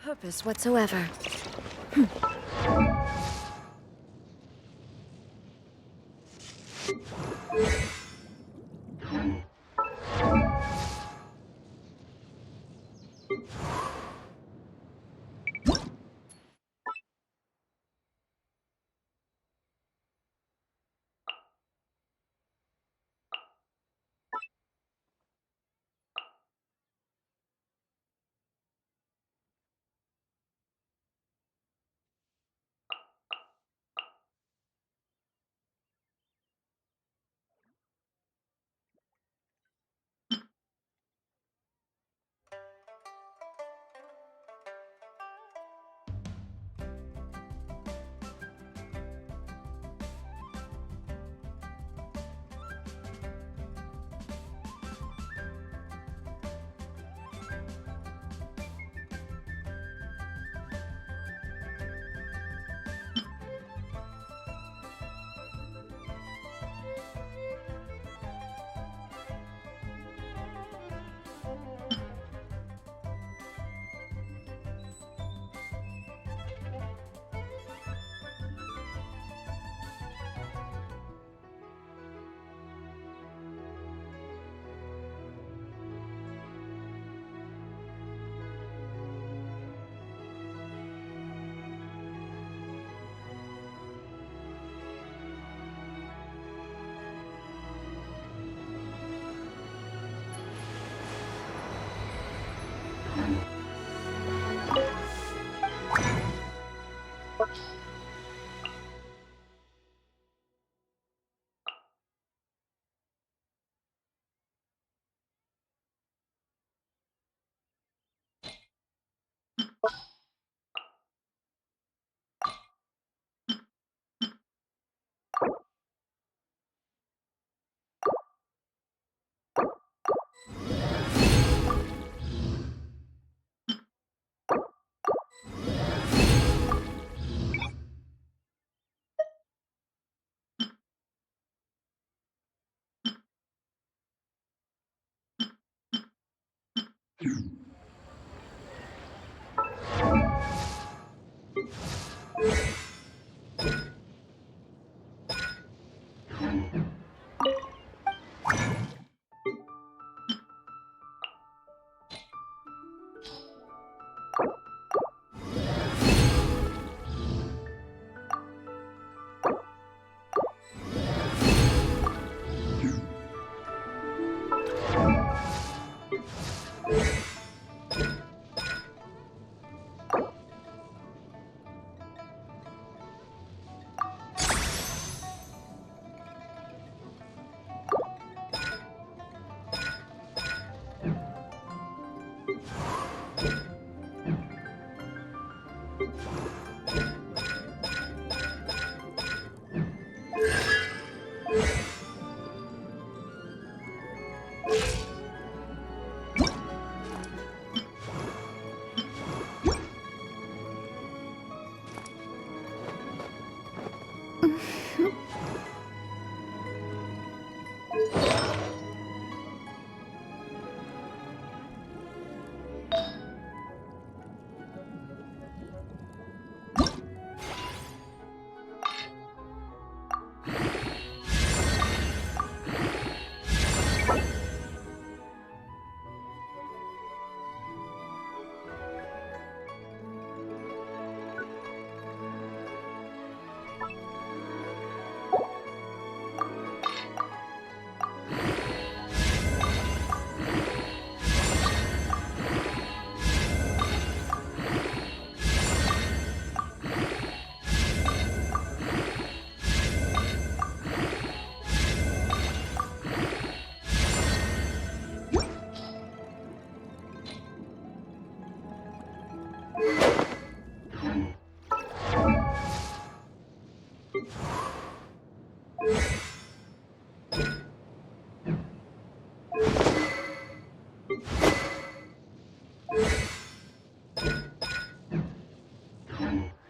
purpose whatsoever.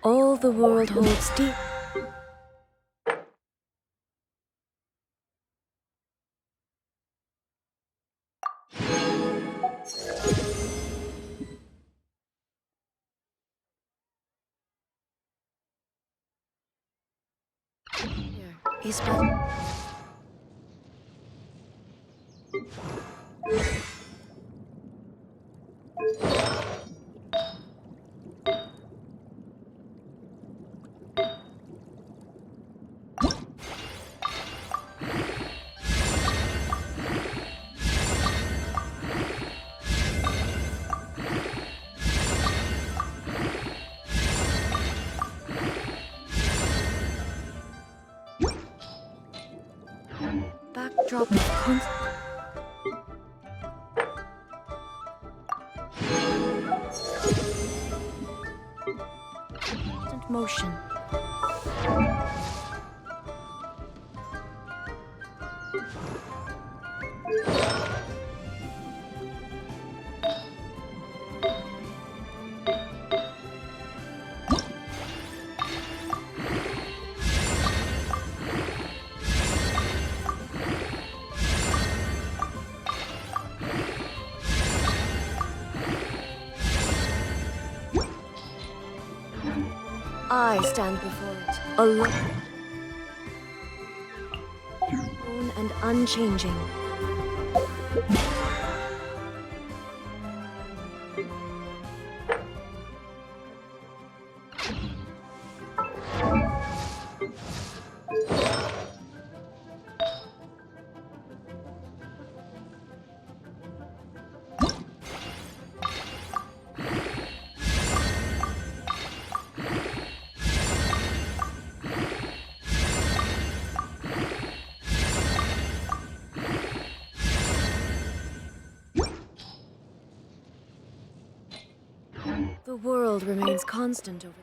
All the world holds deep. Here is but. Backdrop of constant motion. I stand before it, alone and unchanging. The world remains constant over it.